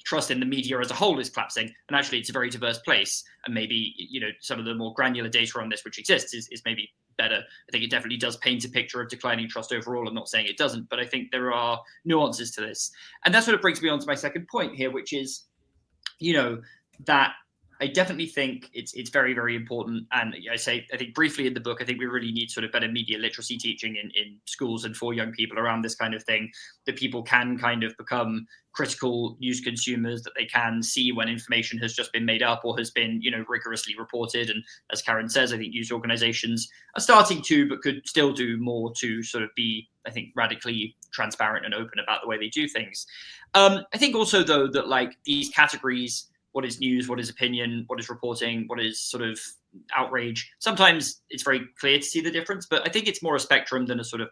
trust in the media as a whole is collapsing. And actually, it's a very diverse place. And maybe, some of the more granular data on this, which exists, is maybe better. I think it definitely does paint a picture of declining trust overall. I'm not saying it doesn't, but I think there are nuances to this. And that sort of brings me on to my second point here, which is, that I definitely think it's very, very important. And I think briefly in the book, I think we really need sort of better media literacy teaching in schools and for young people around this kind of thing, that people can kind of become critical news consumers, that they can see when information has just been made up or has been, rigorously reported. And as Karen says, I think news organizations are starting to, but could still do more to sort of be, I think, radically transparent and open about the way they do things. I think also, though, that like these categories, what is news, what is opinion, what is reporting, what is sort of outrage, sometimes it's very clear to see the difference, but I think it's more a spectrum than a sort of,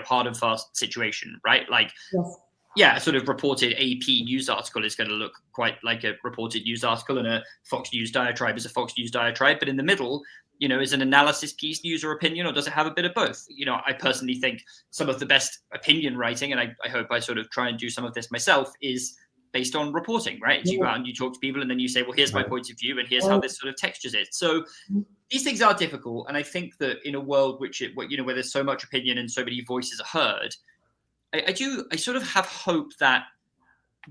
hard and fast situation, right? Like, Yes. Yeah, a sort of reported AP news article is going to look quite like a reported news article, and a Fox News diatribe is a Fox News diatribe. But in the middle, is an analysis piece news or opinion, or does it have a bit of both? I personally think some of the best opinion writing, and I hope I sort of try and do some of this myself, is based on reporting, right? You go out and you talk to people, and then you say, well, here's my point of view, and here's how this sort of textures it. So these things are difficult. And I think that in a world where there's so much opinion and so many voices are heard, I sort of have hope that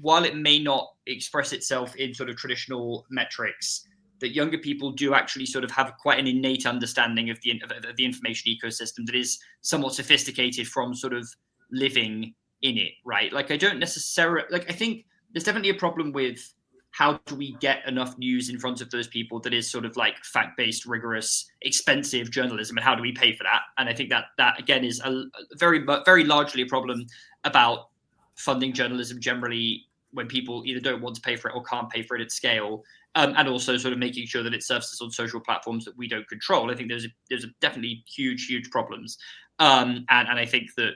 while it may not express itself in sort of traditional metrics, that younger people do actually sort of have quite an innate understanding of the information ecosystem that is somewhat sophisticated from sort of living in it, right? Like, I don't necessarily, I think there's definitely a problem with how do we get enough news in front of those people that is sort of like fact-based, rigorous, expensive journalism, and how do we pay for that? And I think that again is a very, very largely a problem about funding journalism generally, when people either don't want to pay for it or can't pay for it at scale, and also sort of making sure that it surfaces on social platforms that we don't control. I think there's definitely huge problems. And I think that,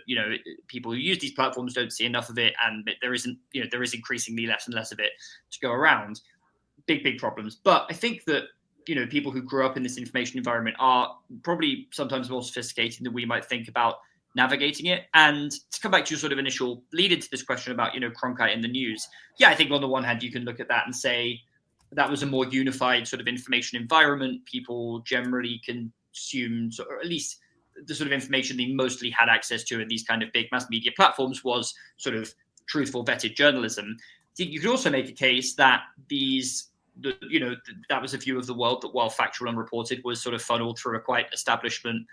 people who use these platforms don't see enough of it, and there is increasingly less and less of it to go around. Big problems. But I think that, people who grew up in this information environment are probably sometimes more sophisticated than we might think about navigating it. And to come back to your sort of initial lead into this question about, Cronkite in the news. Yeah, I think on the one hand, you can look at that and say that was a more unified sort of information environment. People generally consumed, or at least the sort of information they mostly had access to in these kind of big mass media platforms was sort of truthful, vetted journalism. I think you could also make a case that that was a view of the world that, while factual and reported, was sort of funneled through a quite establishment,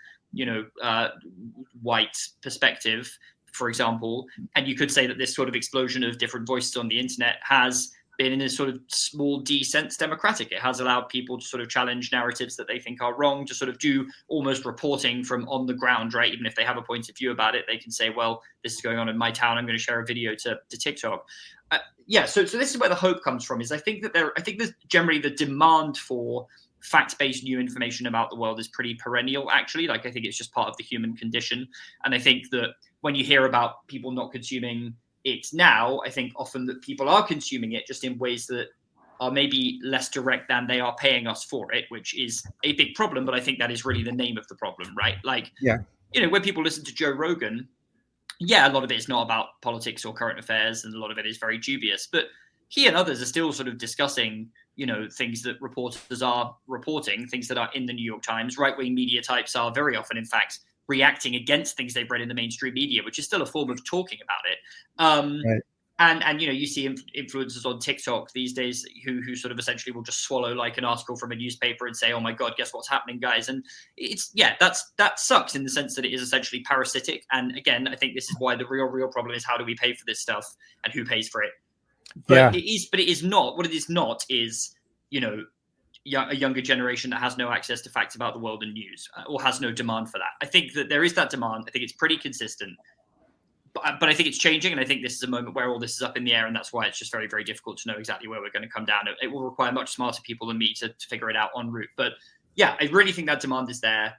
white perspective, for example. And you could say that this sort of explosion of different voices on the internet has been, in a sort of small d sense, democratic. It has allowed people to sort of challenge narratives that they think are wrong, to sort of do almost reporting from on the ground, right? Even if they have a point of view about it, they can say, well, this is going on in my town, I'm going to share a video to TikTok. So this is where the hope comes from, is I think that generally the demand for fact-based new information about the world is pretty perennial, actually. Like, I think it's just part of the human condition. And I think that when you hear about people not consuming it now, I think often that people are consuming it just in ways that are maybe less direct than they are paying us for it, which is a big problem. But I think that is really the name of the problem, right? Like, when people listen to Joe Rogan, a lot of it is not about politics or current affairs, and a lot of it is very dubious. But he and others are still sort of discussing, things that reporters are reporting, things that are in the New York Times. Right-wing media types are very often, in fact, reacting against things they've read in the mainstream media, which is still a form of talking about it. Right. And you see influencers on TikTok these days who sort of essentially will just swallow like an article from a newspaper and say, oh my God, guess what's happening, guys? And that sucks in the sense that it is essentially parasitic. And again, I think this is why the real problem is, how do we pay for this stuff and who pays for it? But it is not, what it is not is, a younger generation that has no access to facts about the world and news, or has no demand for that. I think that there is that demand. I think it's pretty consistent. But I think it's changing, and I think this is a moment where all this is up in the air, and that's why it's just very, very difficult to know exactly where we're going to come down. It will require much smarter people than me to figure it out en route. But yeah, I really think that demand is there,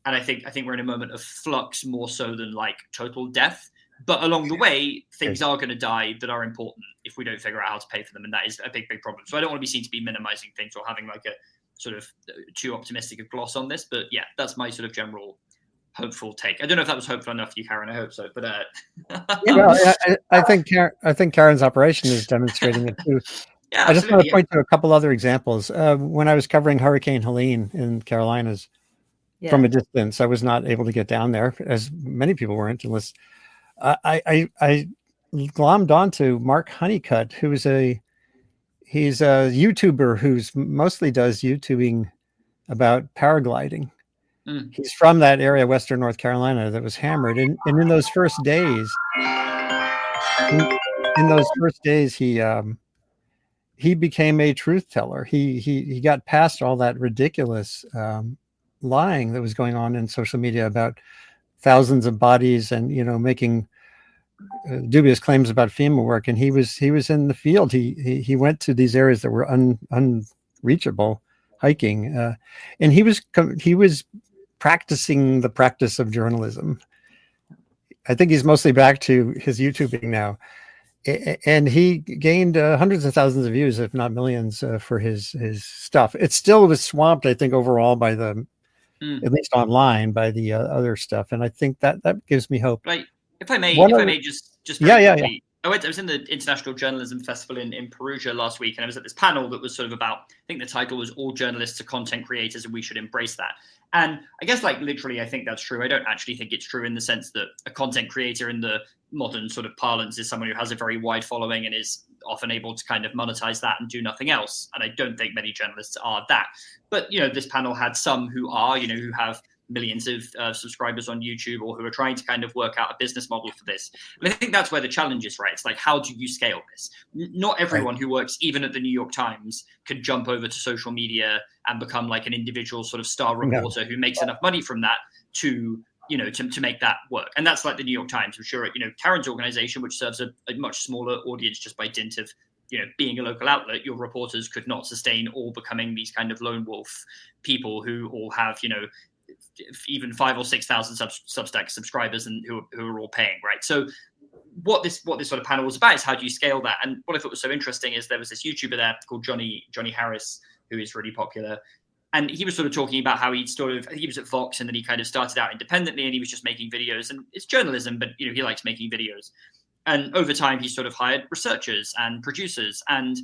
and I think we're in a moment of flux more so than like total death. But along the way, things are going to die that are important if we don't figure out how to pay for them, and that is a big problem. So I don't want to be seen to be minimizing things or having like a sort of too optimistic a gloss on this. But yeah, that's my sort of general hopeful take. I don't know if that was hopeful enough for you, Karen. I hope so. But I think Karen's operation is demonstrating it too. Yeah, I just want to point to a couple other examples. When I was covering Hurricane Helene in Carolinas from a distance, I was not able to get down there, as many people weren't, unless I glommed onto Mark Honeycutt, who is He's a YouTuber who's mostly does YouTubing about paragliding. He's from that area, Western North Carolina, that was hammered. And in those first days, he became a truth teller. He got past all that ridiculous lying that was going on in social media about thousands of bodies and, making dubious claims about FEMA work. And he was in the field. He went to these areas that were unreachable hiking, and he was practicing the practice of journalism. I think he's mostly back to his YouTubing now, and he gained hundreds of thousands of views, if not millions, for his stuff. It still was swamped, I think, overall by the, at least online, by the other stuff. And I think that gives me hope. Right. If I may just yeah. I was in the International Journalism Festival in Perugia last week, and I was at this panel that was sort of about, I think the title was "All Journalists are Content Creators, and we should embrace that." And I guess, literally, I think that's true. I don't actually think it's true in the sense that a content creator in the modern sort of parlance is someone who has a very wide following and is often able to kind of monetize that and do nothing else. And I don't think many journalists are that. But, this panel had some who are, who have millions of subscribers on YouTube, or who are trying to kind of work out a business model for this. And I think that's where the challenge is, right? It's like, how do you scale this? Not everyone who works even at the New York Times could jump over to social media and become like an individual sort of star reporter who makes enough money from that to make that work. And that's like the New York Times. I'm sure, Karen's organization, which serves a much smaller audience just by dint of, being a local outlet, your reporters could not sustain all becoming these kind of lone wolf people who all have, even 5,000 or 6,000 Substack subscribers and who are all paying, right? So what this sort of panel was about is, how do you scale that? And what I thought was so interesting is there was this YouTuber there called Johnny Harris, who is really popular. And he was sort of talking about how he was at Vox, and then he kind of started out independently, and he was just making videos, and it's journalism, but he likes making videos. And over time, he sort of hired researchers and producers. And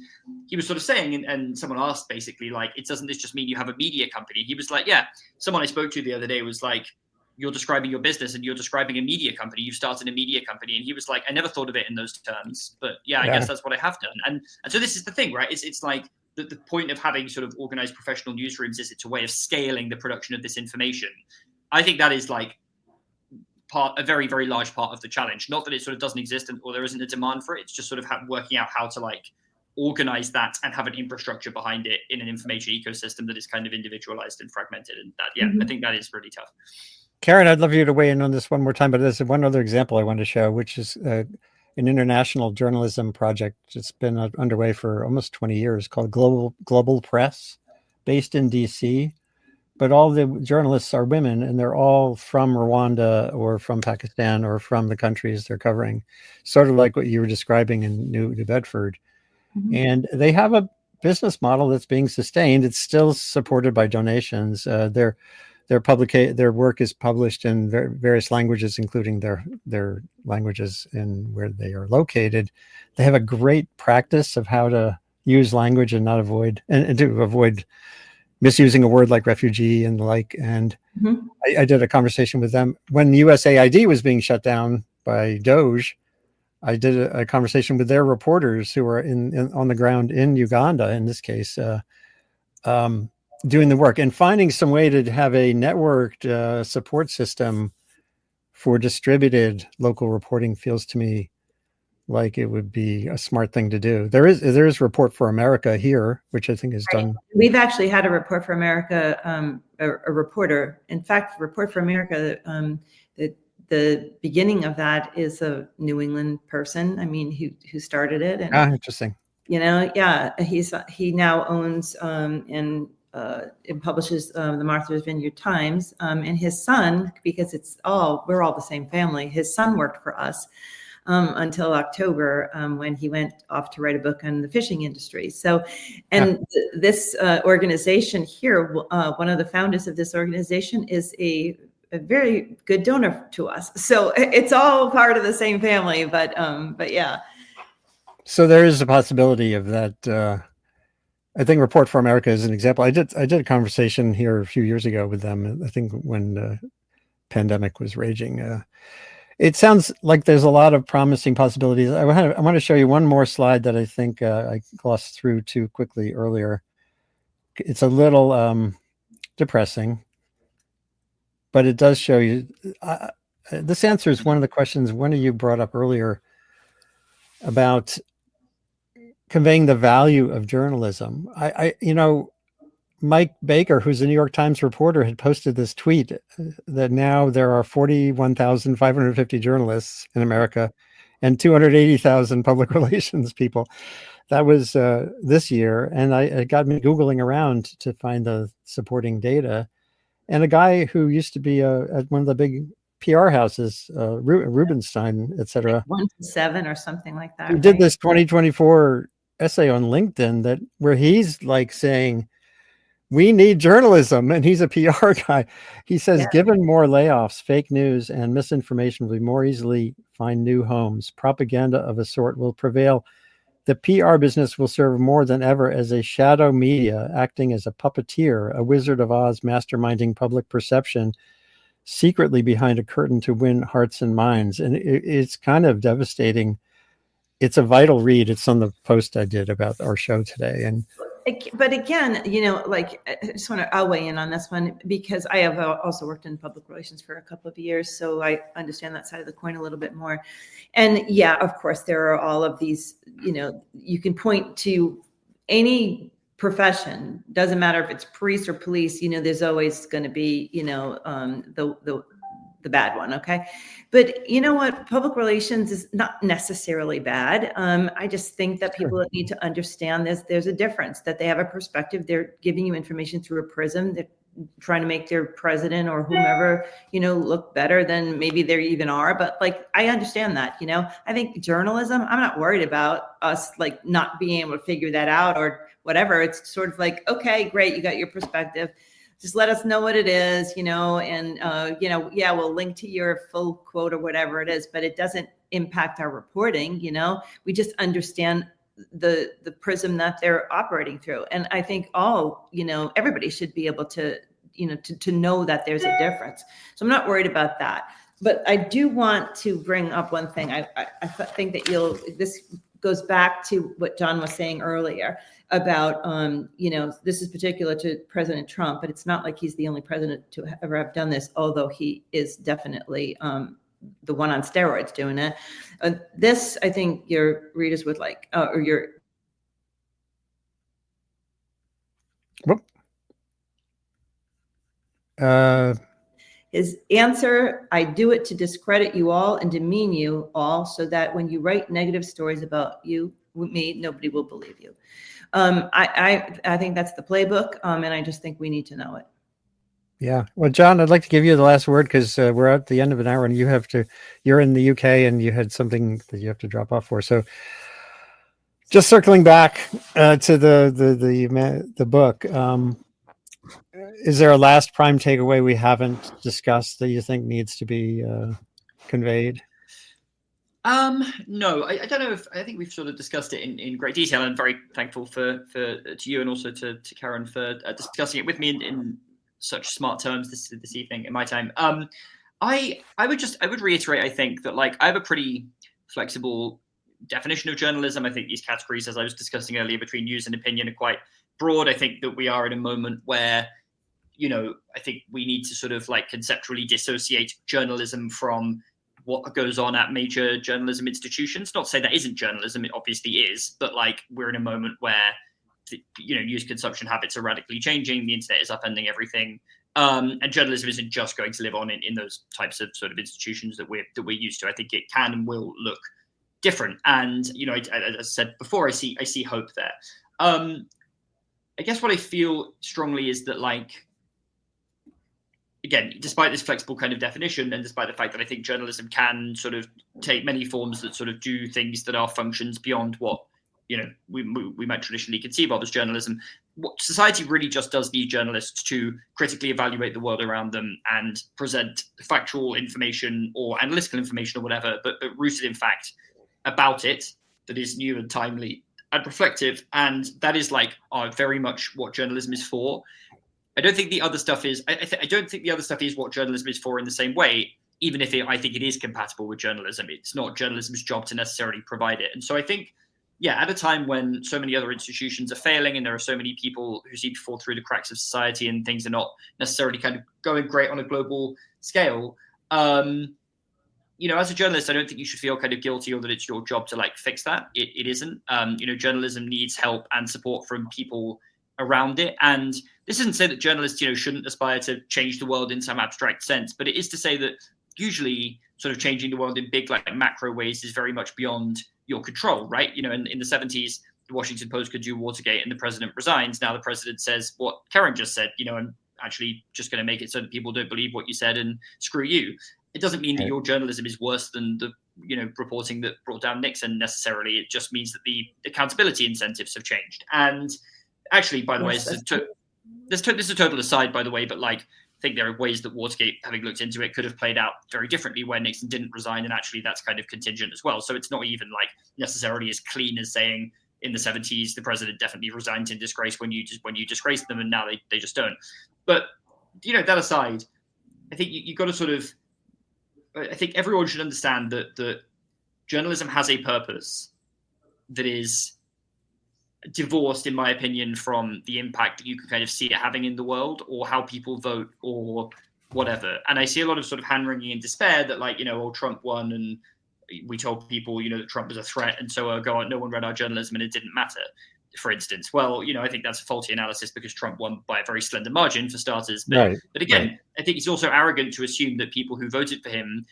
he was sort of saying, and someone asked basically, like, doesn't this just mean you have a media company? He was like, yeah. Someone I spoke to the other day was like, you're describing your business and you're describing a media company. You've started a media company. And he was like, I never thought of it in those terms. But yeah, I guess that's what I have done. And so this is the thing, right? It's like the point of having sort of organized professional newsrooms is it's a way of scaling the production of this information. I think that is like a very, very large part of the challenge. Not that it sort of doesn't exist or there isn't a demand for it. It's just sort of working out how to like organize that and have an infrastructure behind it in an information ecosystem that is kind of individualized and fragmented. And that, I think that is really tough. Karen, I'd love you to weigh in on this one more time, but there's one other example I want to show, which is an international journalism project that's been underway for almost 20 years called Global Press, based in DC. But all the journalists are women, and they're all from Rwanda or from Pakistan or from the countries they're covering, sort of like what you were describing in New Bedford. And they have a business model that's being sustained. It's still supported by donations. Their work is published in various languages, including their languages in where they are located. They have a great practice of how to use language and not avoid and to avoid misusing a word like refugee and the like. And I did a conversation with them when USAID was being shut down by Doge. I did a conversation with their reporters who are on the ground in Uganda, in this case, doing the work and finding some way to have a networked support system for distributed local reporting feels to me like it would be a smart thing to do. There is Report for America here, which I think is done. We've actually had a Report for America, a reporter. In fact, Report for America, the beginning of that is a New England person. I mean, who started it. And, interesting. He now owns and publishes the Martha's Vineyard Times. And his son, because we're all the same family. His son worked for us until October, when he went off to write a book on the fishing industry. So, this organization here, one of the founders of this organization is a very good donor to us. So it's all part of the same family, but yeah. So there is a possibility of that. I think Report for America is an example. I did a conversation here a few years ago with them, I think when the pandemic was raging. It sounds like there's a lot of promising possibilities. I want to show you one more slide that I think I glossed through too quickly earlier. It's a little depressing, but it does show you. This answers one of the questions one of you brought up earlier about conveying the value of journalism. Mike Baker, who's a New York Times reporter, had posted this tweet that now there are 41,550 journalists in America and 280,000 public relations people. That was this year. And it got me Googling around to find the supporting data. And a guy who used to be at one of the big PR houses, Rubenstein, et cetera. 1 to 7 or something like that. He did this 2024 essay on LinkedIn where he's like saying, we need journalism, and he's a PR guy. He says, given more layoffs, fake news, and misinformation will more easily find new homes. Propaganda of a sort will prevail. The PR business will serve more than ever as a shadow media, acting as a puppeteer, a Wizard of Oz masterminding public perception, secretly behind a curtain to win hearts and minds. And it's kind of devastating. It's a vital read. It's on the post I did about our show today. And but again, I'll weigh in on this one because I have also worked in public relations for a couple of years. So I understand that side of the coin a little bit more. And yeah, of course, there are all of these, you can point to any profession, doesn't matter if it's priest or police, there's always going to be, the bad one. Okay. But you know what? Public relations is not necessarily bad. I just think that people need to understand there's a difference, that they have a perspective. They're giving you information through a prism. They're trying to make their president or whomever, look better than maybe they even are. But I understand that, I think journalism, I'm not worried about us not being able to figure that out or whatever. It's sort of okay, great. You got your perspective. Just let us know what it is, and, we'll link to your full quote or whatever it is, but it doesn't impact our reporting. We just understand the prism that they're operating through. And I think everybody should be able to, to know that there's a difference. So I'm not worried about that, but I do want to bring up one thing. I think that this goes back to what Jon was saying earlier about, this is particular to President Trump, but it's not like he's the only president to ever have done this, although he is definitely the one on steroids doing it. This, I think your readers would like, or your. His answer, I do it to discredit you all and demean you all so that when you write negative stories about me, nobody will believe you. I think that's the playbook, and I just think we need to know it. Yeah. Well, Jon, I'd like to give you the last word because we're at the end of an hour and you're in the UK and you had something that you have to drop off for. So just circling back to the book, is there a last prime takeaway we haven't discussed that you think needs to be conveyed? No, I don't know if I think we've sort of discussed it in great detail. I'm very thankful to you and also to Karen for discussing it with me in such smart terms this evening in my time. I would reiterate, I think that I have a pretty flexible definition of journalism. I think these categories, as I was discussing earlier, between news and opinion are quite broad. I think that we are in a moment where, I think we need to sort of conceptually dissociate journalism from what goes on at major journalism institutions. Not to say that isn't journalism, it obviously is, but we're in a moment where news consumption habits are radically changing, the internet is upending everything, and journalism isn't just going to live on in those types of sort of institutions that we're used to. I think it can and will look different, and as I said before, I see hope there. I guess what I feel strongly is that again, despite this flexible kind of definition, and despite the fact that I think journalism can sort of take many forms that sort of do things that are functions beyond what we might traditionally conceive of as journalism, what society really just does need journalists to critically evaluate the world around them and present factual information or analytical information or whatever, but rooted in fact about it, that is new and timely and reflective, and that is very much what journalism is for. I don't think the other stuff is. I don't think the other stuff is what journalism is for in the same way. even if I think it is compatible with journalism, it's not journalism's job to necessarily provide it. And so I think, yeah, at a time when so many other institutions are failing and there are so many people who seem to fall through the cracks of society and things are not necessarily kind of going great on a global scale, as a journalist, I don't think you should feel kind of guilty or that it's your job to like fix that. It isn't. Journalism needs help and support from people around it. And this isn't to say that journalists, shouldn't aspire to change the world in some abstract sense, but it is to say that usually sort of changing the world in big, like macro ways is very much beyond your control, right? In the 70s, the Washington Post could do Watergate and the president resigns. Now the president says what Karen just said, I'm actually just going to make it so that people don't believe what you said and screw you. It doesn't mean that your journalism is worse than the, reporting that brought down Nixon necessarily. It just means that the accountability incentives have changed. And actually, by the way, this is a total aside, by the way, but like, I think there are ways that Watergate, having looked into it, could have played out very differently where Nixon didn't resign. And actually that's kind of contingent as well. So it's not even like necessarily as clean as saying in the 70s, the president definitely resigned in disgrace when you disgraced them and now they just don't. But, that aside, I think you got to sort of, I think everyone should understand that journalism has a purpose that is divorced, in my opinion, from the impact that you can kind of see it having in the world or how people vote or whatever. And I see a lot of sort of hand-wringing and despair that like, Trump won and we told people, that Trump was a threat. And so no one read our journalism and it didn't matter, for instance. Well, I think that's a faulty analysis because Trump won by a very slender margin for starters. But again, I think it's also arrogant to assume that people who voted for him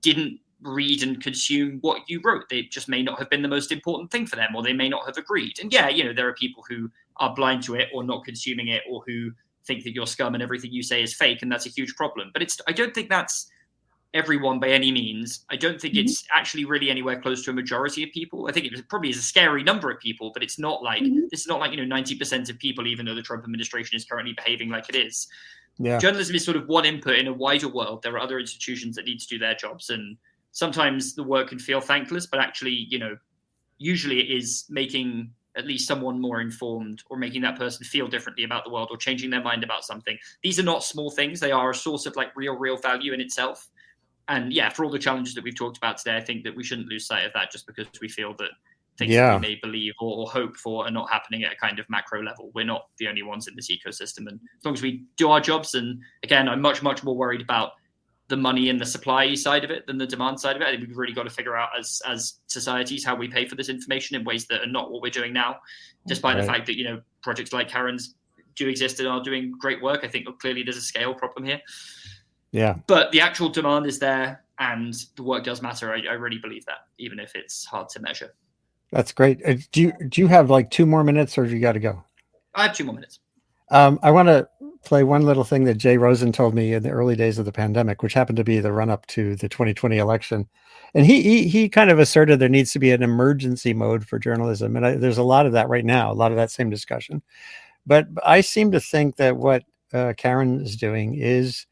didn't read and consume what you wrote. They just may not have been the most important thing for them, or they may not have agreed. And yeah, there are people who are blind to it or not consuming it, or who think that you're scum and everything you say is fake, and that's a huge problem. But I don't think that's everyone by any means. I don't think it's actually really anywhere close to a majority of people. I think it probably is a scary number of people, but it's not like it's not like 90% of people, even though the Trump administration is currently behaving like it is. Yeah. Journalism is sort of one input in a wider world. There are other institutions that need to do their jobs, and sometimes the work can feel thankless, but actually, usually it is making at least someone more informed or making that person feel differently about the world or changing their mind about something. These are not small things. They are a source of like real value in itself. And yeah, for all the challenges that we've talked about today, I think that we shouldn't lose sight of that just because we feel that things that we may believe or hope for are not happening at a kind of macro level. We're not the only ones in this ecosystem. And as long as we do our jobs, and again, I'm much more worried about the money and the supply side of it than the demand side of it. I think we've really got to figure out as societies how we pay for this information in ways that are not what we're doing now, despite the fact that, projects like Karen's do exist and are doing great work. I think clearly there's a scale problem here. Yeah. But the actual demand is there and the work does matter. I really believe that, even if it's hard to measure. That's great. Do you have like 2 more minutes or do you got to go? I have 2 more minutes. I want to play one little thing that Jay Rosen told me in the early days of the pandemic, which happened to be the run up to the 2020 election. And he kind of asserted there needs to be an emergency mode for journalism. And there's a lot of that right now, a lot of that same discussion. But I seem to think that what Karen is doing is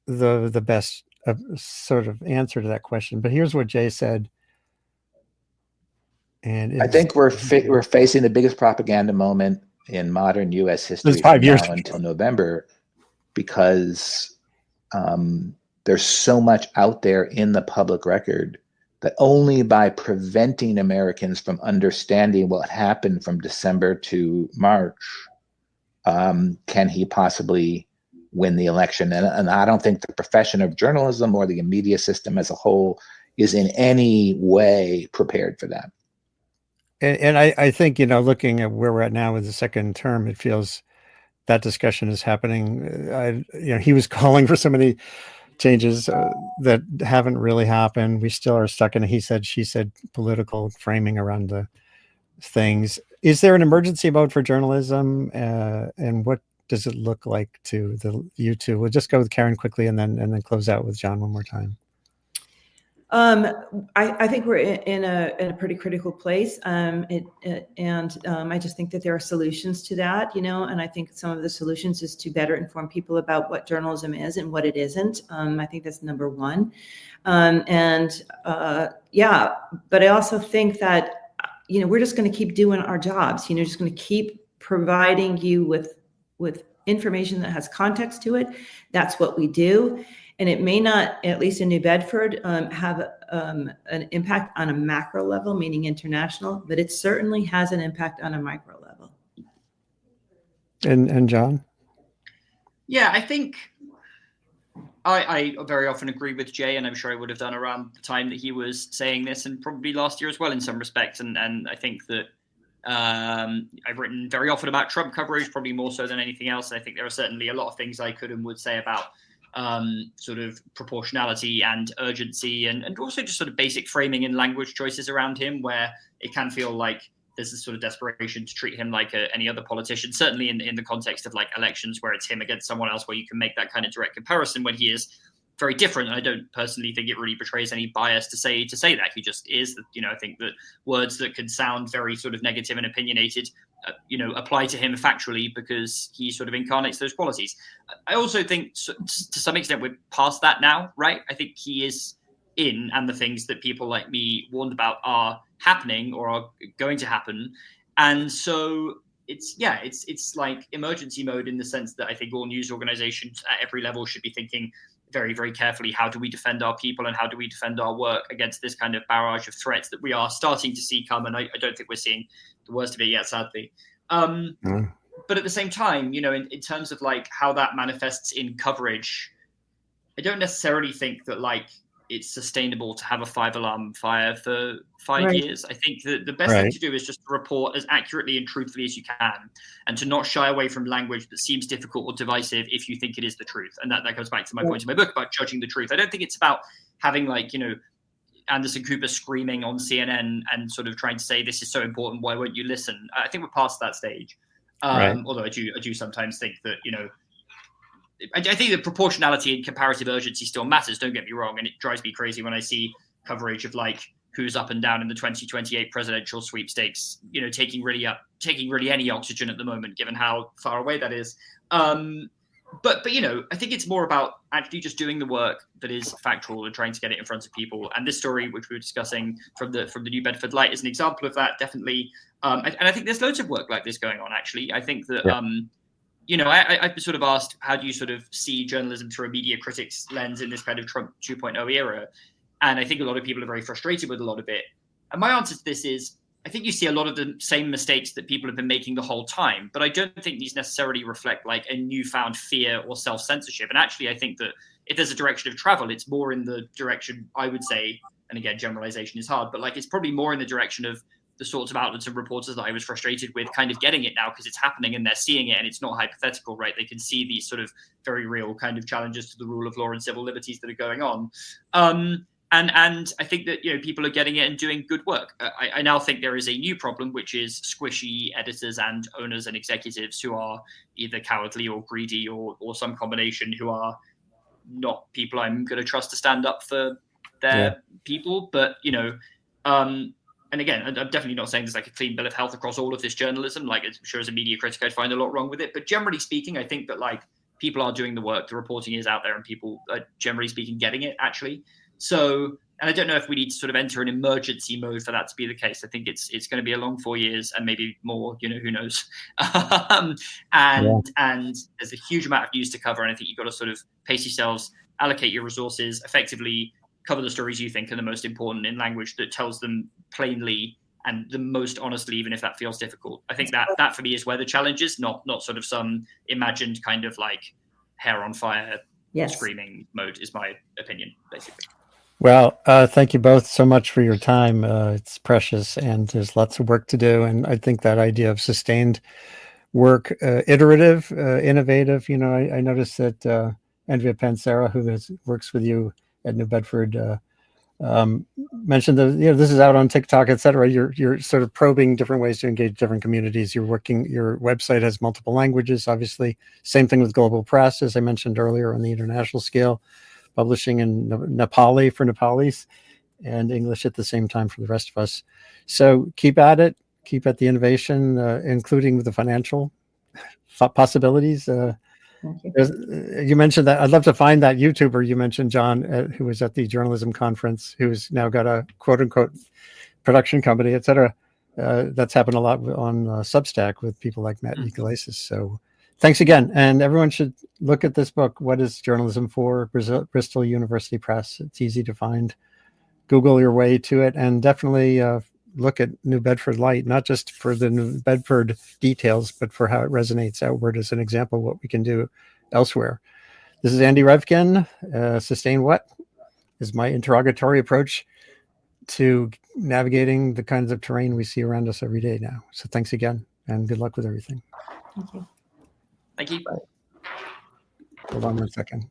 the best sort of answer to that question. But here's what Jay said. And I think we're facing the biggest propaganda moment in modern U.S. history from 5 years now until November, because there's so much out there in the public record that only by preventing Americans from understanding what happened from December to March can he possibly win the election. And I don't think the profession of journalism or the media system as a whole is in any way prepared for that. And I think, looking at where we're at now with the second term, it feels that discussion is happening. He was calling for so many changes that haven't really happened. We still are stuck in a he said, she said political framing around the things. Is there an emergency mode for journalism? And what does it look like to you two? We'll just go with Karen quickly and then close out with Jon one more time. I think we're in a pretty critical place. I just think that there are solutions to that, and I think some of the solutions is to better inform people about what journalism is and what it isn't. I think that's number one. But I also think that, we're just going to keep doing our jobs, just going to keep providing you with information that has context to it. That's what we do. And it may not, at least in New Bedford, have an impact on a macro level, meaning international, but it certainly has an impact on a micro level. And Jon? Yeah, I think I very often agree with Jay, and I'm sure I would have done around the time that he was saying this, and probably last year as well in some respects. And I think that I've written very often about Trump coverage, probably more so than anything else. And I think there are certainly a lot of things I could and would say about sort of proportionality and urgency, and also just sort of basic framing and language choices around him, where it can feel like there's this sort of desperation to treat him like any other politician, certainly in the context of like elections where it's him against someone else, where you can make that kind of direct comparison when he is very different. And I don't personally think it really betrays any bias to say that. He just is. I think that words that can sound very sort of negative and opinionated, apply to him factually because he sort of incarnates those qualities. I also think to some extent we're past that now, right? I think he is in, and the things that people like me warned about are happening or are going to happen. And so it's like emergency mode in the sense that I think all news organizations at every level should be thinking very, very carefully, how do we defend our people and how do we defend our work against this kind of barrage of threats that we are starting to see come? And I don't think we're seeing the worst of it yet, sadly. But at the same time, in terms of like how that manifests in coverage, I don't necessarily think that like it's sustainable to have a 5-alarm fire for 5 years. I think that the best thing to do is just to report as accurately and truthfully as you can, and to not shy away from language that seems difficult or divisive if you think it is the truth. And that goes back to my point in my book about judging the truth. I don't think it's about having like, Anderson Cooper screaming on CNN and sort of trying to say, this is so important, why won't you listen? I think we're past that stage. Although I do sometimes think that, I think that proportionality and comparative urgency still matters, don't get me wrong. And it drives me crazy when I see coverage of like who's up and down in the 2028 presidential sweepstakes, taking really any oxygen at the moment, given how far away that is. But I think it's more about actually just doing the work that is factual and trying to get it in front of people. And this story, which we were discussing from the New Bedford Light, is an example of that, definitely. And I think there's loads of work like this going on, actually. I think that, I've been sort of asked, how do you sort of see journalism through a media critic's lens in this kind of Trump 2.0 era? And I think a lot of people are very frustrated with a lot of it. And my answer to this is, I think you see a lot of the same mistakes that people have been making the whole time, but I don't think these necessarily reflect like a newfound fear or self-censorship. And actually, I think that if there's a direction of travel, it's more in the direction, I would say, and again, generalization is hard, but like it's probably more in the direction of the sorts of outlets and reporters that I was frustrated with kind of getting it now because it's happening and they're seeing it and it's not hypothetical, right? They can see these sort of very real kind of challenges to the rule of law and civil liberties that are going on. And I think that, people are getting it and doing good work. I now think there is a new problem, which is squishy editors and owners and executives who are either cowardly or greedy or some combination, who are not people I'm going to trust to stand up for their people. But, and again, I'm definitely not saying there's like a clean bill of health across all of this journalism. Like, I'm sure as a media critic, I'd find a lot wrong with it. But generally speaking, I think that like people are doing the work, the reporting is out there, and people are generally speaking getting it, actually. So, and I don't know if we need to sort of enter an emergency mode for that to be the case. I think it's going to be a long 4 years and maybe more, who knows. And there's a huge amount of news to cover. And I think you've got to sort of pace yourselves, allocate your resources, effectively cover the stories you think are the most important in language that tells them plainly and the most honestly, even if that feels difficult. I think that for me is where the challenge is, not sort of some imagined kind of like hair on fire screaming mode is my opinion, basically. Well, thank you both so much for your time. It's precious and there's lots of work to do. And I think that idea of sustained work, iterative, innovative, I noticed that Andrea Pansera, who works with you at New Bedford, mentioned that, this is out on TikTok, et cetera. You're sort of probing different ways to engage different communities. Your website has multiple languages, obviously. Same thing with Global Press, as I mentioned earlier, on the international scale. Publishing in Nepali for Nepalis and English at the same time for the rest of us. So keep at it, keep at the innovation, including with the financial possibilities. You mentioned that. I'd love to find that YouTuber you mentioned, Jon, who was at the journalism conference, who's now got a quote unquote production company, et cetera. That's happened a lot on Substack with people like Matt Nicolaisis. So thanks again. And everyone should look at this book, What is Journalism For? Bristol University Press. It's easy to find. Google your way to it, and definitely look at New Bedford Light, not just for the New Bedford details, but for how it resonates outward as an example of what we can do elsewhere. This is Andy Revkin. Sustain what is my interrogatory approach to navigating the kinds of terrain we see around us every day now. So thanks again, and good luck with everything. Thank you. Thank you. Hold on one second.